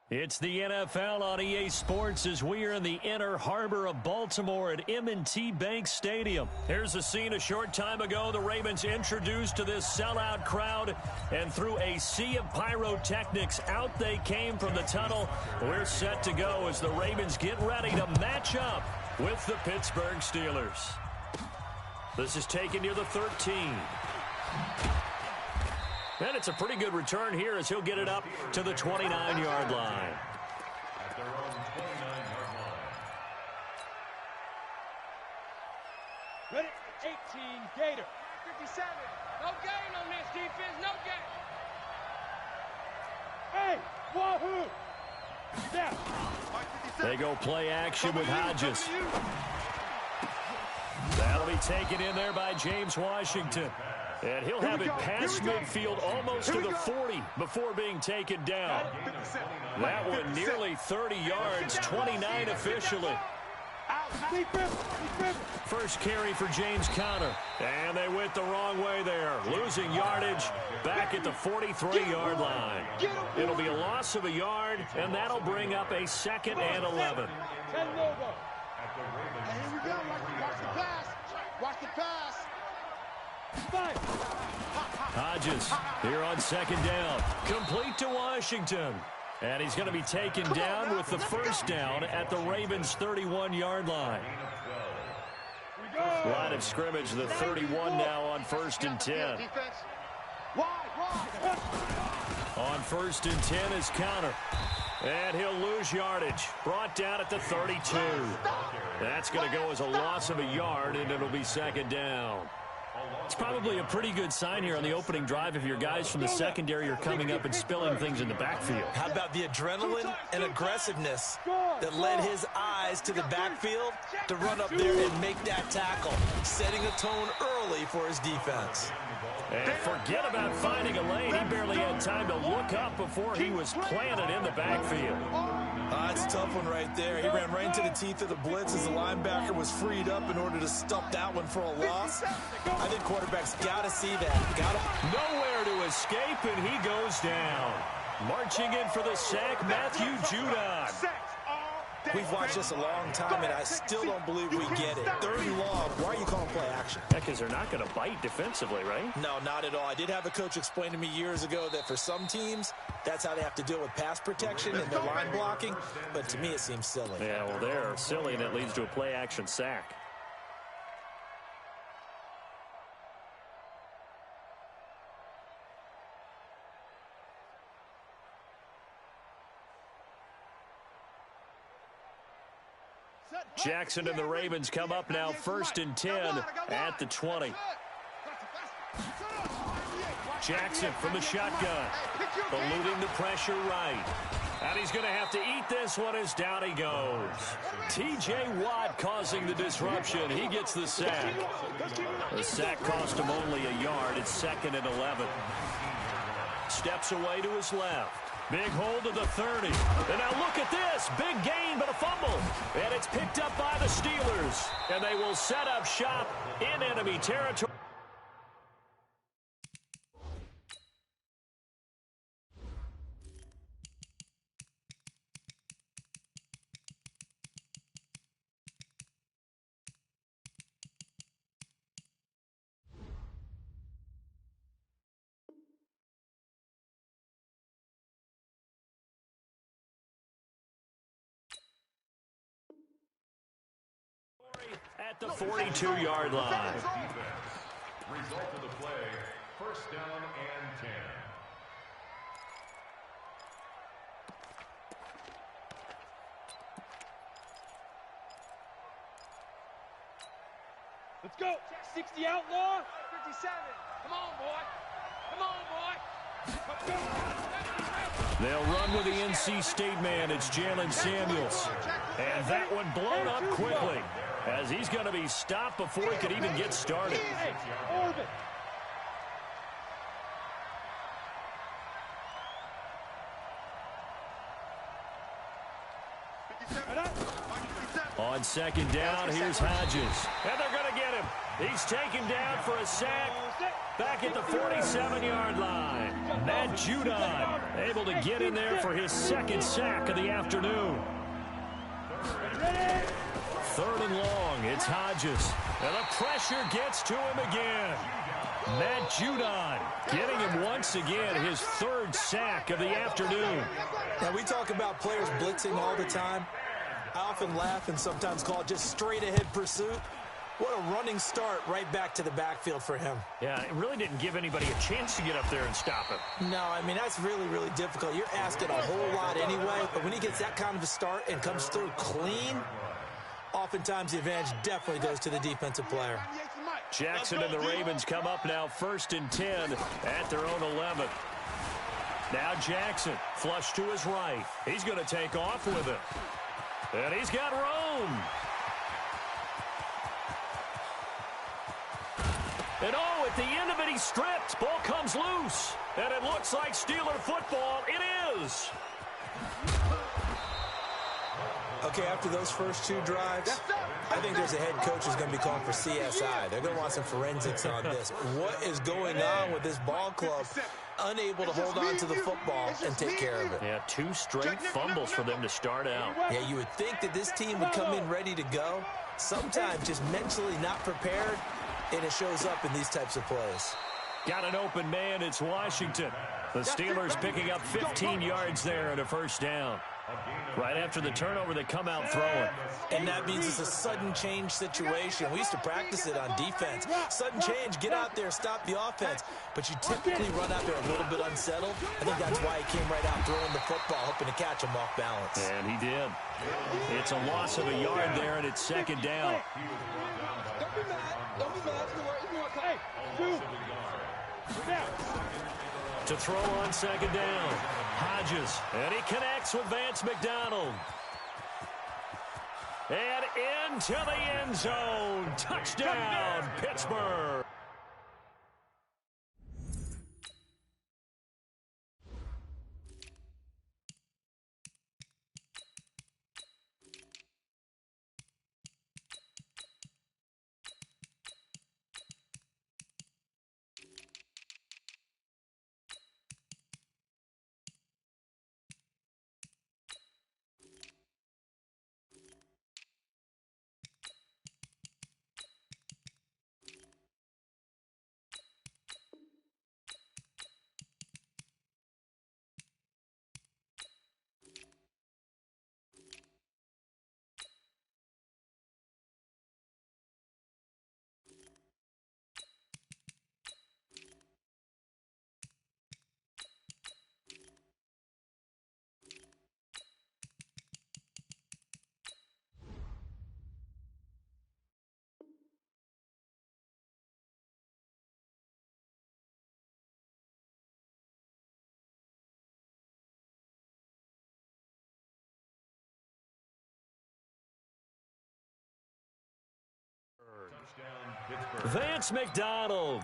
It's the NFL on EA Sports as we are in the inner harbor of Baltimore at M&T Bank Stadium. Here's a scene a short time ago. The Ravens introduced to this sellout crowd, and through a sea of pyrotechnics, out they came from the tunnel. We're set to go as the Ravens get ready to match up with the Pittsburgh Steelers. This is taken near the 13. And it's a pretty good return here as he'll get it up to the 29-yard line. At their own 29-yard line. Ready? 18, Gator. 57. No gain on this defense. No gain. Hey, wahoo! Down. They go play action with Hodges. That'll be taken in there by James Washington. And he'll have it past midfield almost to the 40 before being taken down. That one nearly 30 yards, 29 officially. First carry for James Conner. And they went the wrong way there. Losing yardage back at the 43-yard line. It'll be a loss of a yard, and that'll bring up a 2nd and 11. Hey, here we go. Watch the pass. Watch the pass. Hodges here on 2nd down. Complete to Washington. And he's going to be taken down with the first down at the Ravens' 31-yard line. Line of scrimmage, the 31 now on 1st and 10. On 1st and 10 is Conner. And he'll lose yardage. Brought down at the 32. That's going to go as a loss of a yard, and it'll be 2nd down. It's probably a pretty good sign here on the opening drive if your guys from the secondary are coming up and spilling things in the backfield. How about the adrenaline and aggressiveness that led his eyes to the backfield to run up there and make that tackle, setting a tone early for his defense. And forget about finding a lane. He barely had time to look up before he was planted in the backfield. It's a tough one right there. He ran right into the teeth of the blitz as the linebacker was freed up in order to stop that one for a loss. I think quarterbacks got to see that. Nowhere to escape, and he goes down. Marching in for the sack, Matthew Judon. We've watched this a long time, and I still don't believe we get it. 3rd and long, why are you calling play action? Yeah, because they're not going to bite defensively, right? No, not at all. I did have a coach explain to me years ago that for some teams, that's how they have to deal with pass protection and their line blocking, but to me it seems silly. Yeah, well, they're silly, and it leads to a play action sack. Jackson and the Ravens come up now 1st and 10 at the 20. Jackson from the shotgun. Eluding the pressure right. And he's going to have to eat this one as down he goes. T.J. Watt causing the disruption. He gets the sack. The sack cost him only a yard. It's 2nd and 11. Steps away to his left. Big hold of the 30. And now look at this. Big gain, but a fumble. And it's picked up by the Steelers. And they will set up shop in enemy territory. At the 42-yard line. Result of the play, 1st down and 10. Let's go. 60 outlaw. 57. Come on, boy. Come on, boy. They'll run with the NC State man. It's Jalen Samuels. And that one blown up quickly as he's going to be stopped before he could even get started. On second down, here's Hodges. And they're going to get him. He's taken down for a sack back at the 47-yard line. Matt Judon able to get in there for his second sack of the afternoon. Third and long, it's Hodges. And the pressure gets to him again. Matt Judon getting him once again, his third sack of the afternoon. Now, we talk about players blitzing all the time. I often laugh and sometimes call it just straight-ahead pursuit. What a running start right back to the backfield for him. Yeah, it really didn't give anybody a chance to get up there and stop him. No, I mean, that's really, really difficult. You're asking a whole lot anyway, but when he gets that kind of a start and comes through clean, oftentimes the advantage definitely goes to the defensive player. Jackson and the Ravens come up now 1st and 10 at their own 11. Now Jackson, flush to his right. He's going to take off with it. And he's got room. And oh, at the end of it, he's stripped. Ball comes loose. And it looks like Steeler football. It is. Okay, after those first two drives, I think there's a head coach who's going to be calling for CSI. They're going to want some forensics on this. What is going on with this ball club? Unable to hold on to the football and take care of it. Yeah, 2 straight fumbles for them to start out. Yeah, you would think that this team would come in ready to go. Sometimes just mentally not prepared, and it shows up in these types of plays. Got an open man. It's Washington. The Steelers picking up 15 yards there and a first down. Right after the turnover, they come out throwing. And that means it's a sudden change situation. We used to practice it on defense. Sudden change, get out there, stop the offense. But you typically run out there a little bit unsettled. I think that's why he came right out throwing the football, hoping to catch him off balance. And he did. It's a loss of a yard there, and it's second down. Don't be mad. Don't be mad. Hey, To throw on second down, Hodges, and he connects with Vance McDonald. And into the end zone. Touchdown, Pittsburgh. Vance McDonald,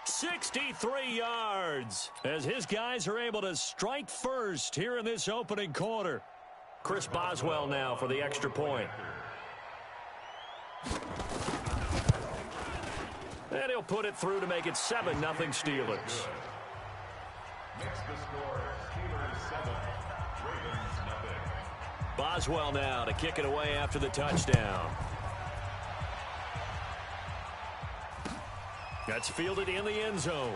63 yards, as his guys are able to strike first here in this opening quarter. Chris Boswell now for the extra point. And he'll put it through to make it 7-0 Steelers. Next to score, Steelers 7, Ravens nothing. Boswell now to kick it away after the touchdown. That's fielded in the end zone.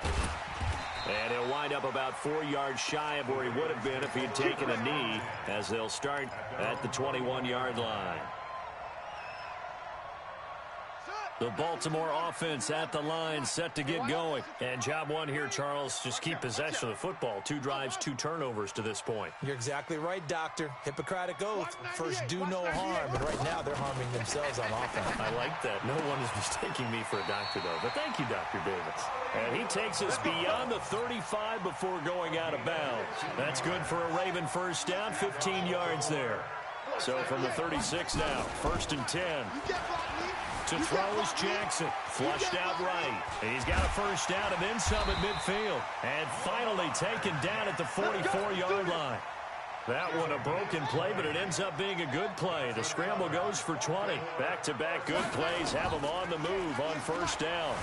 And he'll wind up about 4 yards shy of where he would have been if he had taken a knee, as they'll start at the 21-yard line. The Baltimore offense at the line, set to get going. And job one here, Charles, just keep possession of the football. 2 drives, 2 turnovers to this point. You're exactly right, Doctor. Hippocratic oath. First, do no harm. And right now, they're harming themselves on offense. I like that. No one is mistaking me for a doctor, though. But thank you, Dr. Davis. And he takes us beyond the 35 before going out of bounds. That's good for a Raven first down, 15 yards there. So from the 36 now, 1st and 10. To throw is Jackson. Flushed out right. He's got a first down and then some at midfield. And finally taken down at the 44-yard line. That one a broken play, but it ends up being a good play. The scramble goes for 20. Back-to-back good plays have them on the move on first down.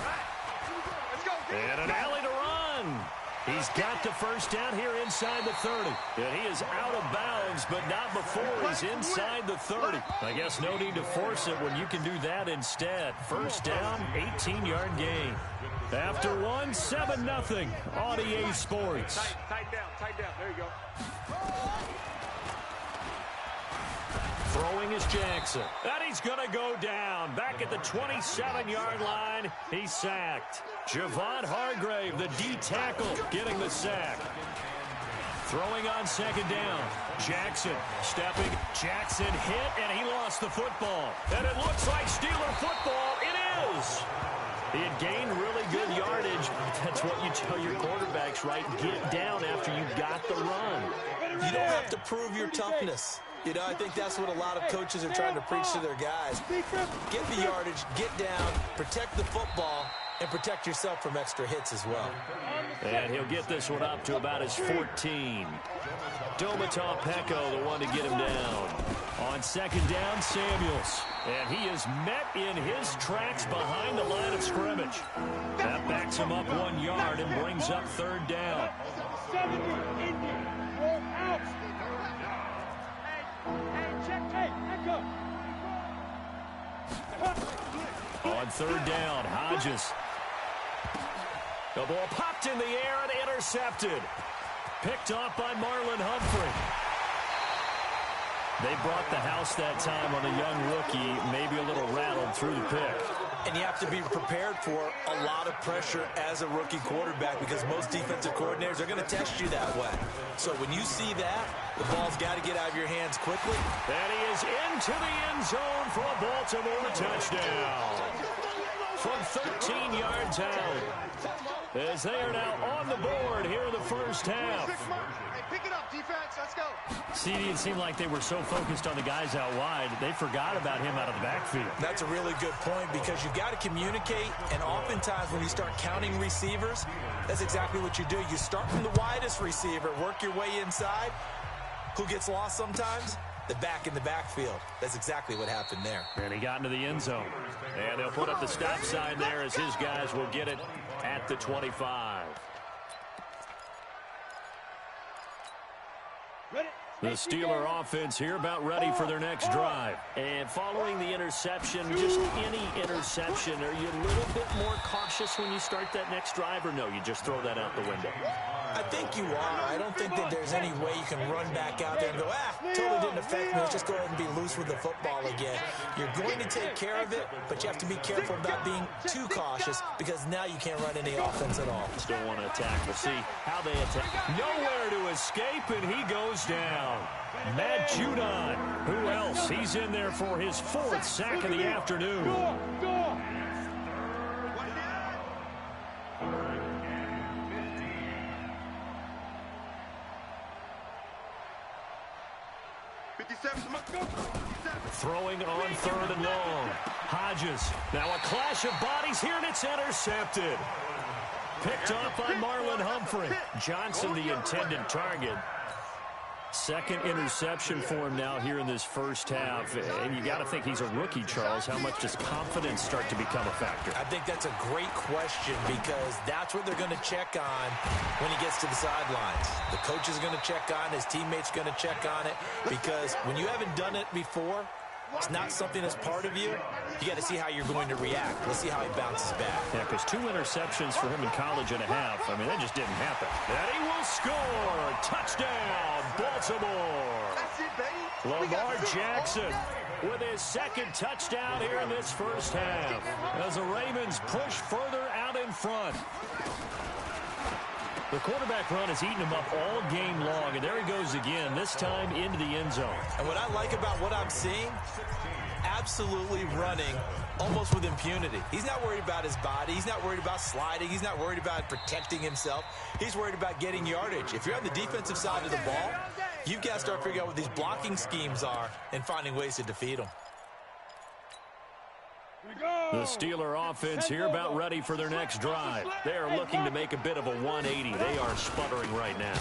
And an alley to run. He's got the first down here inside the 30. And he is out of bounds, but not before he's inside the 30. I guess no need to force it when you can do that instead. First down, 18-yard gain. After one, 7-0 on EA Sports. Tight down. There you go. Throwing is Jackson. And he's going to go down. Back at the 27-yard line, he's sacked. Javon Hargrave, the D tackle, getting the sack. Throwing on second down. Jackson stepping. Jackson hit, and he lost the football. And it looks like Steeler football. It is. He had gained really good yardage. That's what you tell your quarterbacks, right? Get down after you got the run. You don't have to prove your toughness. You know, I think that's what a lot of coaches are trying to preach to their guys. Get the yardage, get down, protect the football, and protect yourself from extra hits as well. And he'll get this one up to about his 14. Domata Peko, the one to get him down. On second down, Samuels. And he is met in his tracks behind the line of scrimmage. That backs him up 1 yard and brings up third down. On third down, Hodges. The ball popped in the air and intercepted. Picked off by Marlon Humphrey. They brought the house that time on a young rookie, maybe a little rattled through the pick. And you have to be prepared for a lot of pressure as a rookie quarterback because most defensive coordinators are going to test you that way. So when you see that, the ball's got to get out of your hands quickly. And he is into the end zone for a Baltimore touchdown. From 13 yards out. As they are now on the board here in the first half. Hey, pick it up, defense. Let's go. CD, it seemed like they were so focused on the guys out wide, they forgot about him out of the backfield. That's a really good point because you got to communicate, and oftentimes when you start counting receivers, that's exactly what you do. You start from the widest receiver, work your way inside. Who gets lost sometimes? The back in the backfield. That's exactly what happened there. And he got into the end zone. And they'll put up the stop sign there as his guys will get it at the 25. The Steeler offense here about ready for their next drive. And following the interception, just any interception, are you a little bit more cautious when you start that next drive, or no, you just throw that out the window? I think you are. I don't think that there's any way you can run back out there and go, totally didn't affect me. Let's just go ahead and be loose with the football again. You're going to take care of it, but you have to be careful about being too cautious because now you can't run any offense at all. Still want to attack. We'll see how they attack. Nowhere to escape, and he goes down. Matt Judon. Who else? He's in there for his 4th sack of the afternoon. Throwing on 3rd and long. Hodges. Now a clash of bodies here, and it's intercepted. Picked off by Marlon Humphrey. Johnson, the intended target. Second interception for him now here in this first half. And you got to think he's a rookie, Charles. How much does confidence start to become a factor? I think that's a great question because that's what they're going to check on when he gets to the sidelines. The coach is going to check on, his teammates going to check on it because when you haven't done it before, it's not something that's part of you. You got to see how you're going to react. Let's see how he bounces back. Yeah, because 2 interceptions for him in college and a half. I mean, that just didn't happen. And he will score. Touchdown, Baltimore. That's it, baby. Lamar Jackson with his 2nd touchdown here in this first half. As the Ravens push further out in front. The quarterback run has eaten him up all game long, and there he goes again, this time into the end zone. And what I like about what I'm seeing, absolutely running almost with impunity. He's not worried about his body. He's not worried about sliding. He's not worried about protecting himself. He's worried about getting yardage. If you're on the defensive side of the ball, you've got to start figuring out what these blocking schemes are and finding ways to defeat them. The Steeler offense here about ready for their next drive. They are looking to make a bit of a 180. They are sputtering right now.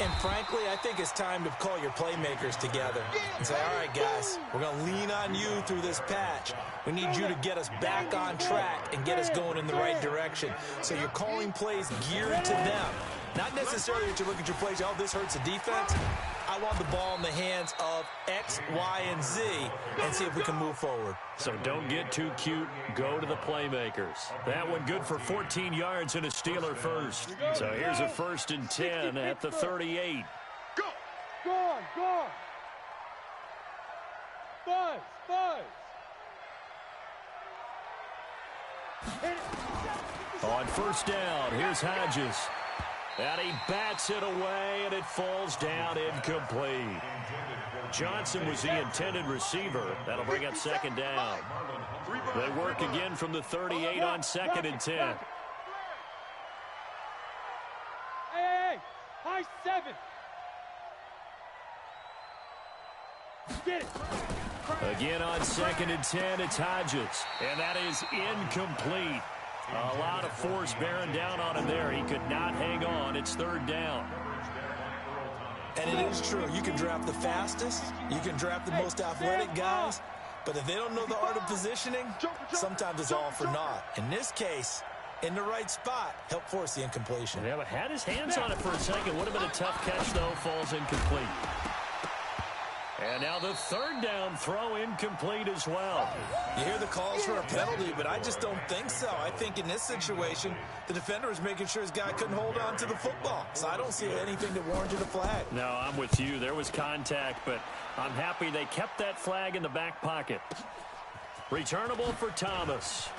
And frankly, I think it's time to call your playmakers together and say, all right, guys, we're going to lean on you through this patch. We need you to get us back on track and get us going in the right direction. So you're calling plays geared to them. Not necessarily that you look at your plays, oh, this hurts the defense. I want the ball in the hands of X, Y, and Z and see if we can move forward. So don't get too cute. Go to the playmakers. That one good for 14 yards and a Steeler first. So here's a 1st and 10 at the 38. Go! Go on, go on! Buzz! On 1st down, here's Hodges. And he bats it away, and it falls down incomplete. Johnson was the intended receiver. That'll bring up 2nd down. They work again from the 38 on 2nd and 10. Hey, high 7. Get it. Again on 2nd and 10, it's Hodges. And that is incomplete. A lot of force bearing down on him there. He could not hang on. It's 3rd down. And it is true. You can draft the fastest. You can draft the most athletic guys. But if they don't know the art of positioning, sometimes it's all for naught. In this case, in the right spot, help force the incompletion. Yeah, but had his hands on it for a second. Would have been a tough catch, though. Falls incomplete. And now the 3rd down throw incomplete as well. You hear the calls for a penalty, but I just don't think so. I think in this situation, the defender was making sure his guy couldn't hold on to the football. So I don't see anything that warranted a flag. No, I'm with you. There was contact, but I'm happy they kept that flag in the back pocket. Returnable for Thomas.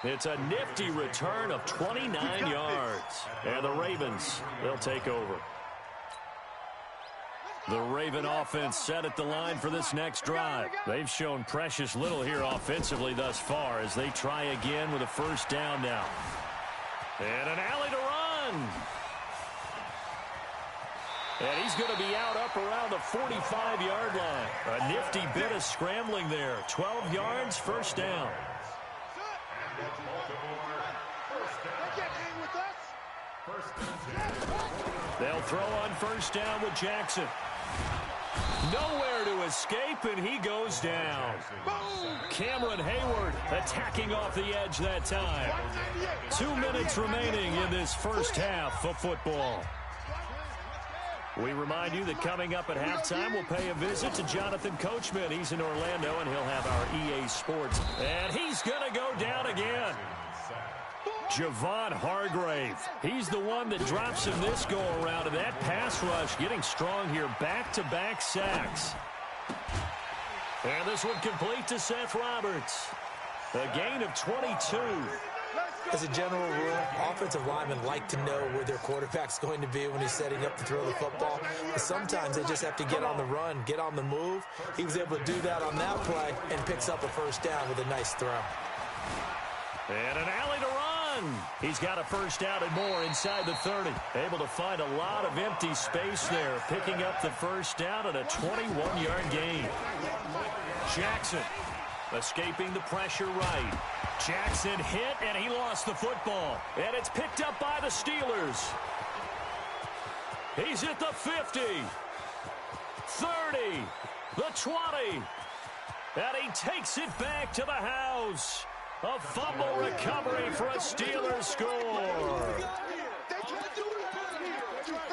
It's a nifty return of 29 yards. And the Ravens, they'll take over. The Raven offense set at the line for this next drive. They've shown precious little here offensively thus far as they try again with a 1st down now. And an alley to run. And he's going to be out up around the 45-yard line. A nifty bit of scrambling there. 12 yards, 1st down. They'll throw on 1st down with Jackson. Nowhere to escape, and he goes down. Cameron Hayward attacking off the edge that time. 2 minutes remaining in this 1st half of football. We remind you that coming up at halftime, we'll pay a visit to Jonathan Coachman. He's in Orlando, and he'll have our EA Sports. And he's going to go down again. Javon Hargrave. He's the one that drops him this go-around. And that pass rush getting strong here. Back-to-back sacks. And this one complete to Seth Roberts. A gain of 22. As a general rule, offensive linemen like to know where their quarterback's going to be when he's setting up to throw the football. But sometimes they just have to get on the run, get on the move. He was able to do that on that play and picks up a 1st down with a nice throw. And an alley to run. He's got a 1st down and more inside the 30. Able to find a lot of empty space there, picking up the 1st down and a 21-yard gain. Jackson escaping the pressure right. Jackson hit, and he lost the football. And it's picked up by the Steelers. He's at the 50, 30, the 20. And he takes it back to the house. A fumble recovery for a Steelers score.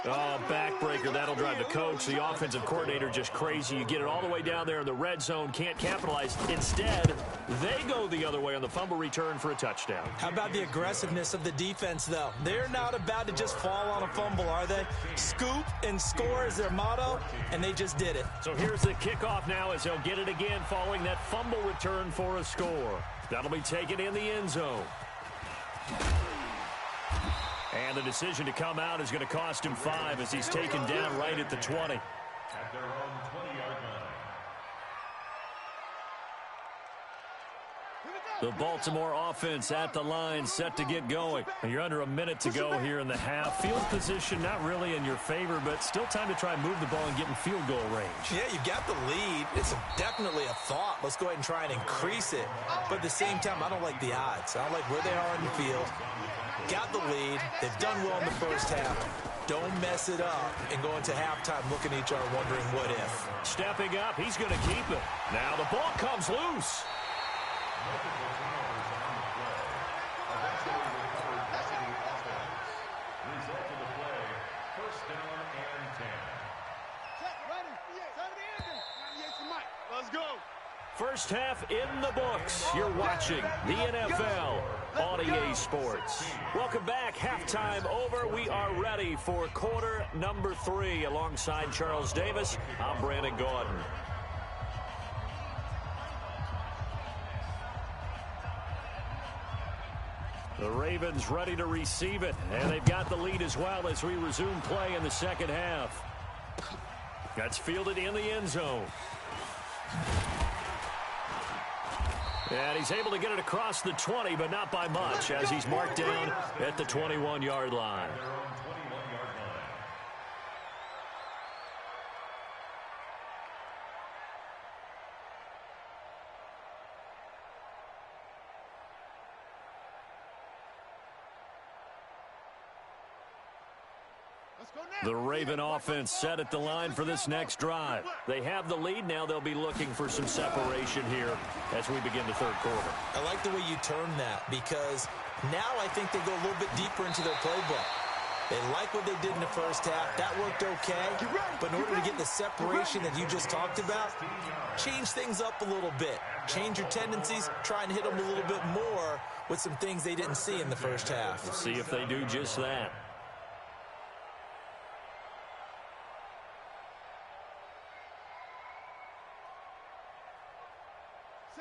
Oh, backbreaker. That'll drive the coach. The offensive coordinator just crazy. You get it all the way down there in the red zone. Can't capitalize. Instead, they go the other way on the fumble return for a touchdown. How about the aggressiveness of the defense, though? They're not about to just fall on a fumble, are they? Scoop and score is their motto, and they just did it. So here's the kickoff now as they'll get it again following that fumble return for a score. That'll be taken in the end zone. And the decision to come out is going to cost him 5 as he's taken down right at the 20. At their own 20-yard The Baltimore offense at the line, set to get going. You're under a minute to go here in the half. Field position not really in your favor, but still time to try and move the ball and get in field goal range. Yeah, you've got the lead. It's definitely a thought. Let's go ahead and try and increase it. But at the same time, I don't like the odds. I don't like where they are in the field. Got the lead. They've done well in the first half. Don't mess it up and go into halftime looking at each other wondering what if. Stepping up, he's going to keep it. Now the ball comes loose. Multiple turnovers on the play. Eventually recovered by the offense. Result of the play, first down and 10. Check, ready. 98 Mike. Let's go. First half in the books. You're watching the NFL on EA Sports. Welcome back. Halftime over. We are ready for quarter number 3. Alongside Charles Davis, I'm Brandon Gordon. The Ravens ready to receive it, and they've got the lead as well as we resume play in the second half. That's fielded in the end zone. And he's able to get it across the 20, but not by much, as he's marked down at the 21-yard line. The Raven offense set at the line for this next drive. They have the lead. Now they'll be looking for some separation here as we begin the third quarter. I like the way you turn that, because now I think they go a little bit deeper into their playbook. They like what they did in the first half. That worked okay. But in order to get the separation that you just talked about, change things up a little bit. Change your tendencies. Try and hit them a little bit more with some things they didn't see in the first half. We'll see if they do just that.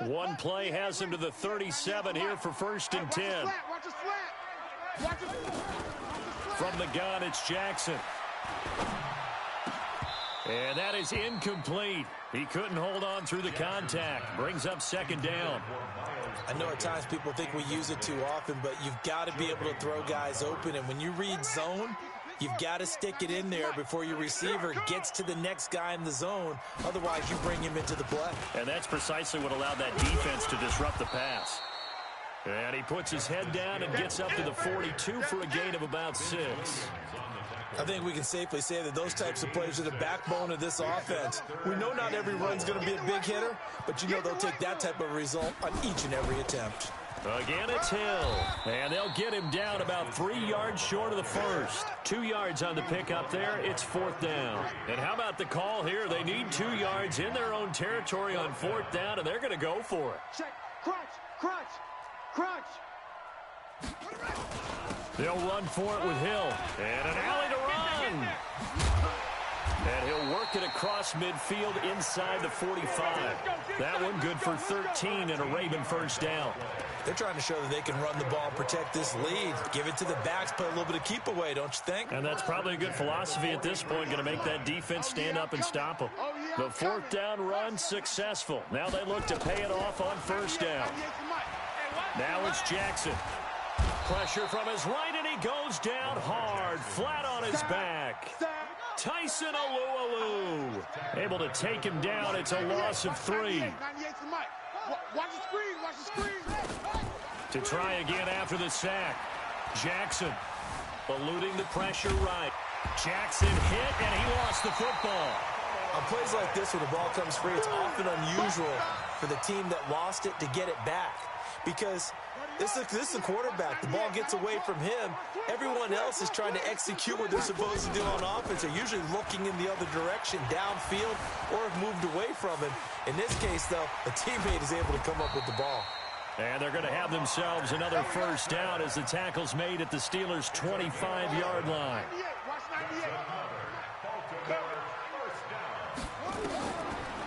One play has him to the 37 here for first and 10. From the gun, it's Jackson. And that is incomplete. He couldn't hold on through the contact. Brings up second down. I know at times people think we use it too often, but you've got to be able to throw guys open. And when you read zone, you've got to stick it in there before your receiver gets to the next guy in the zone. Otherwise, you bring him into the play. And that's precisely what allowed that defense to disrupt the pass. And he puts his head down and gets up to the 42 for a gain of about 6. I think we can safely say that those types of plays are the backbone of this offense. We know not every run's going to be a big hitter, but you know they'll take that type of result on each and every attempt. Again, it's Hill. And they'll get him down about 3 yards short of the first. 2 yards on the pickup there. It's fourth down. And how about the call here? They need 2 yards in their own territory on fourth down, and they're going to go for it. Check. Crunch. They'll run for it with Hill. And an alley to run. And he'll work it across midfield inside the 45. That one good for 13 and a Raven first down. They're trying to show that they can run the ball and protect this lead. Give it to the backs, play a little bit of keep away, don't you think? And that's probably a good philosophy at this point, going to make that defense stand up and stop them. The fourth down run successful. Now they look to pay it off on first down. Now it's Jackson. Pressure from his right, and he goes down hard, flat on his back. Tyson Alualu able to take him down. It's a loss of 3. Watch the screen. To try again after the sack. Jackson eluding the pressure right. Jackson hit, and he lost the football. On plays like this where the ball comes free, it's often unusual for the team that lost it to get it back. Because this is a quarterback. The ball gets away from him. Everyone else is trying to execute what they're supposed to do on offense. They're usually looking in the other direction, downfield, or have moved away from him. In this case, though, a teammate is able to come up with the ball. And they're going to have themselves another first down as the tackle's made at the Steelers' 25-yard line.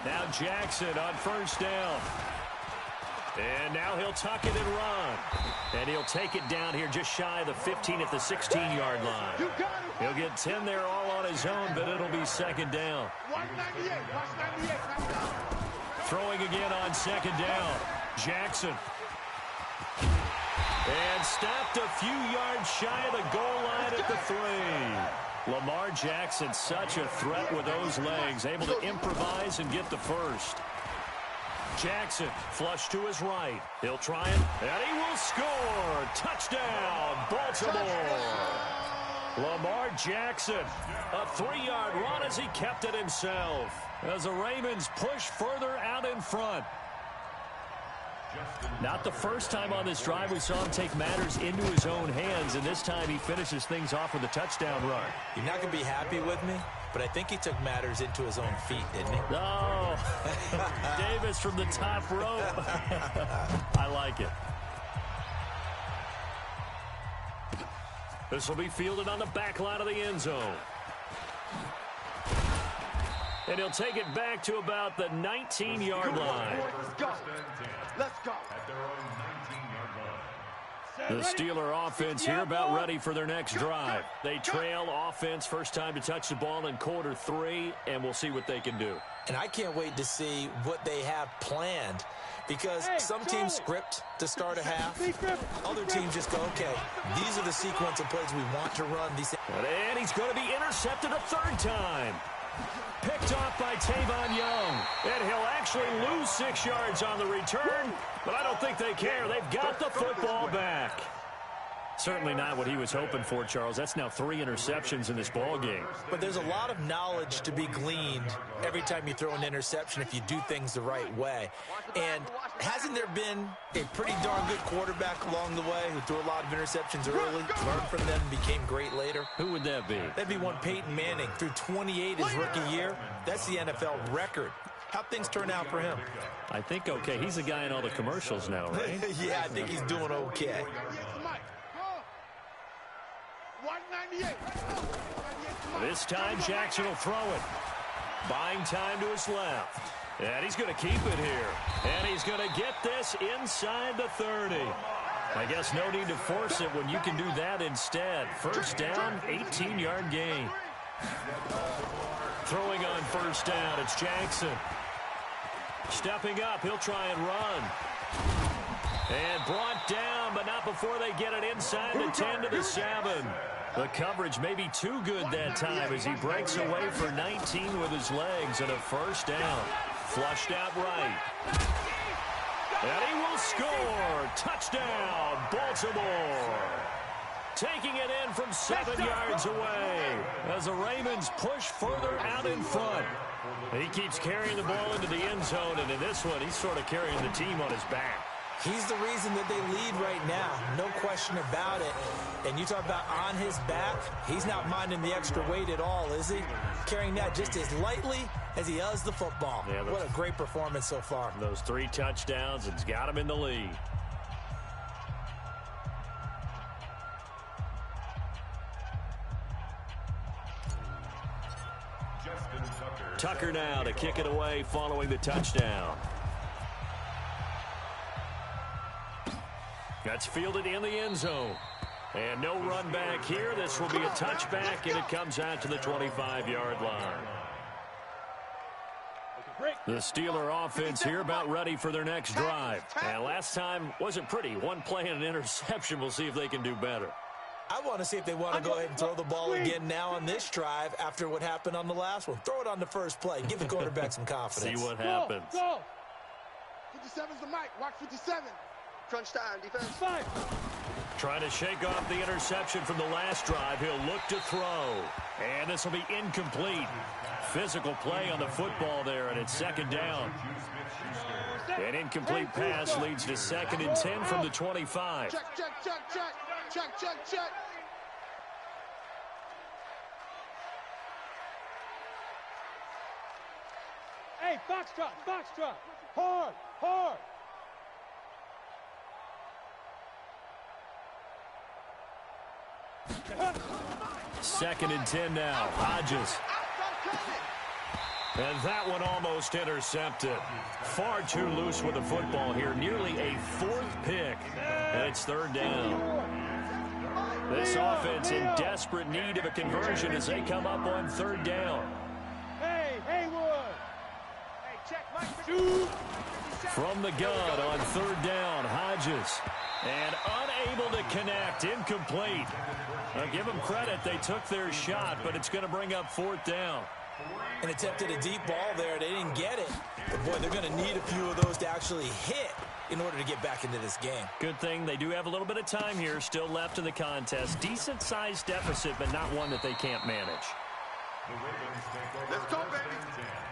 Now Jackson on first down. And now he'll tuck it and run. And he'll take it down here just shy of the 15 at the 16-yard line. He'll get 10 there all on his own, but it'll be second down. Throwing again on second down. Jackson. And stopped a few yards shy of the goal line at the 3. Lamar Jackson, such a threat with those legs, able to improvise and get the first. Jackson, flush to his right. He'll try it, and he will score. Touchdown, Baltimore. Lamar Jackson, a 3-yard run as he kept it himself. As the Ravens push further out in front. Not the first time on this drive we saw him take matters into his own hands, and this time he finishes things off with a touchdown run. You're not going to be happy with me, but I think he took matters into his own feet, didn't he? Oh, Davis from the top rope. I like it. This will be fielded on the back line of the end zone. And he'll take it back to about the 19-yard line. Let's go. Let's go. At their own 19-yard line. The Steeler offense here about ready for their next drive. They trail offense first time to touch the ball in quarter 3, and we'll see what they can do. And I can't wait to see what they have planned, because some teams script to start a half. Other teams just go, okay, these are the sequence of plays we want to run. And he's going to be intercepted a 3rd time. Picked off by Tavon Young. And he'll actually lose 6 yards on the return, but I don't think they care. They've got the football back. Certainly not what he was hoping for, Charles. That's now 3 interceptions in this ball game. But there's a lot of knowledge to be gleaned every time you throw an interception if you do things the right way. And hasn't there been a pretty darn good quarterback along the way who threw a lot of interceptions early, learned from them, became great later? Who would that be? That'd be one Peyton Manning. Threw 28 his rookie year. That's the NFL record. How'd things turn out for him? I think okay. He's the guy in all the commercials now, right? Yeah, I think he's doing okay. 198. This time Jackson will throw it. Buying time to his left. And he's going to keep it here. And he's going to get this inside the 30. I guess no need to force it when you can do that instead. First down, 18-yard gain. Throwing on first down, it's Jackson. Stepping up, he'll try and run. And brought down, but not before they get it inside the 10 to the 7. The coverage may be too good that time as he breaks away for 19 with his legs and a first down. Flushed out right. And he will score. Touchdown, Baltimore. Taking it in from 7 yards away as the Ravens push further out in front. He keeps carrying the ball into the end zone, and in this one, he's sort of carrying the team on his back. He's the reason that they lead right now, no question about it. And you talk about on his back, he's not minding the extra weight at all, is he? Carrying that just as lightly as he does the football. Yeah, what a great performance so far. Those 3 touchdowns, it's got him in the lead. Tucker now to kick it away following the touchdown. That's fielded in the end zone. And no run back here. This will be a touchback, and it comes out to the 25-yard line. The Steeler offense here about ready for their next drive. And last time wasn't pretty. One play and an interception. We'll see if they can do better. I want to see if they want to go ahead and throw the ball again now on this drive after what happened on the last one. Throw it on the first play. Give the quarterback some confidence. See what happens. Go. 57's the mic. Watch 57. Crunch time, defense. 5. Trying to shake off the interception from the last drive. He'll look to throw. And this will be incomplete. Physical play on the football there, and it's second down. An incomplete pass leads to 2nd and 10 from the 25. Check, check, check, check. Check, check, check. Hey, foxtrot, foxtrot. Hard, hard. Second and 10 now. Hodges. And that one almost intercepted. Far too loose with the football here. Nearly a 4th pick. And it's 3rd down. This offense in desperate need of a conversion as they come up on 3rd down. Hey, Haywood. Hey, check, Mike. Shoot. From the gun on third down, Hodges. And unable to connect, incomplete. Now, give them credit, they took their shot, but it's going to bring up fourth down. And attempted a deep ball there. They didn't get it. But, boy, they're going to need a few of those to actually hit in order to get back into this game. Good thing they do have a little bit of time here still left in the contest. Decent-sized deficit, but not one that they can't manage. The Ravens take over. Let's go, baby.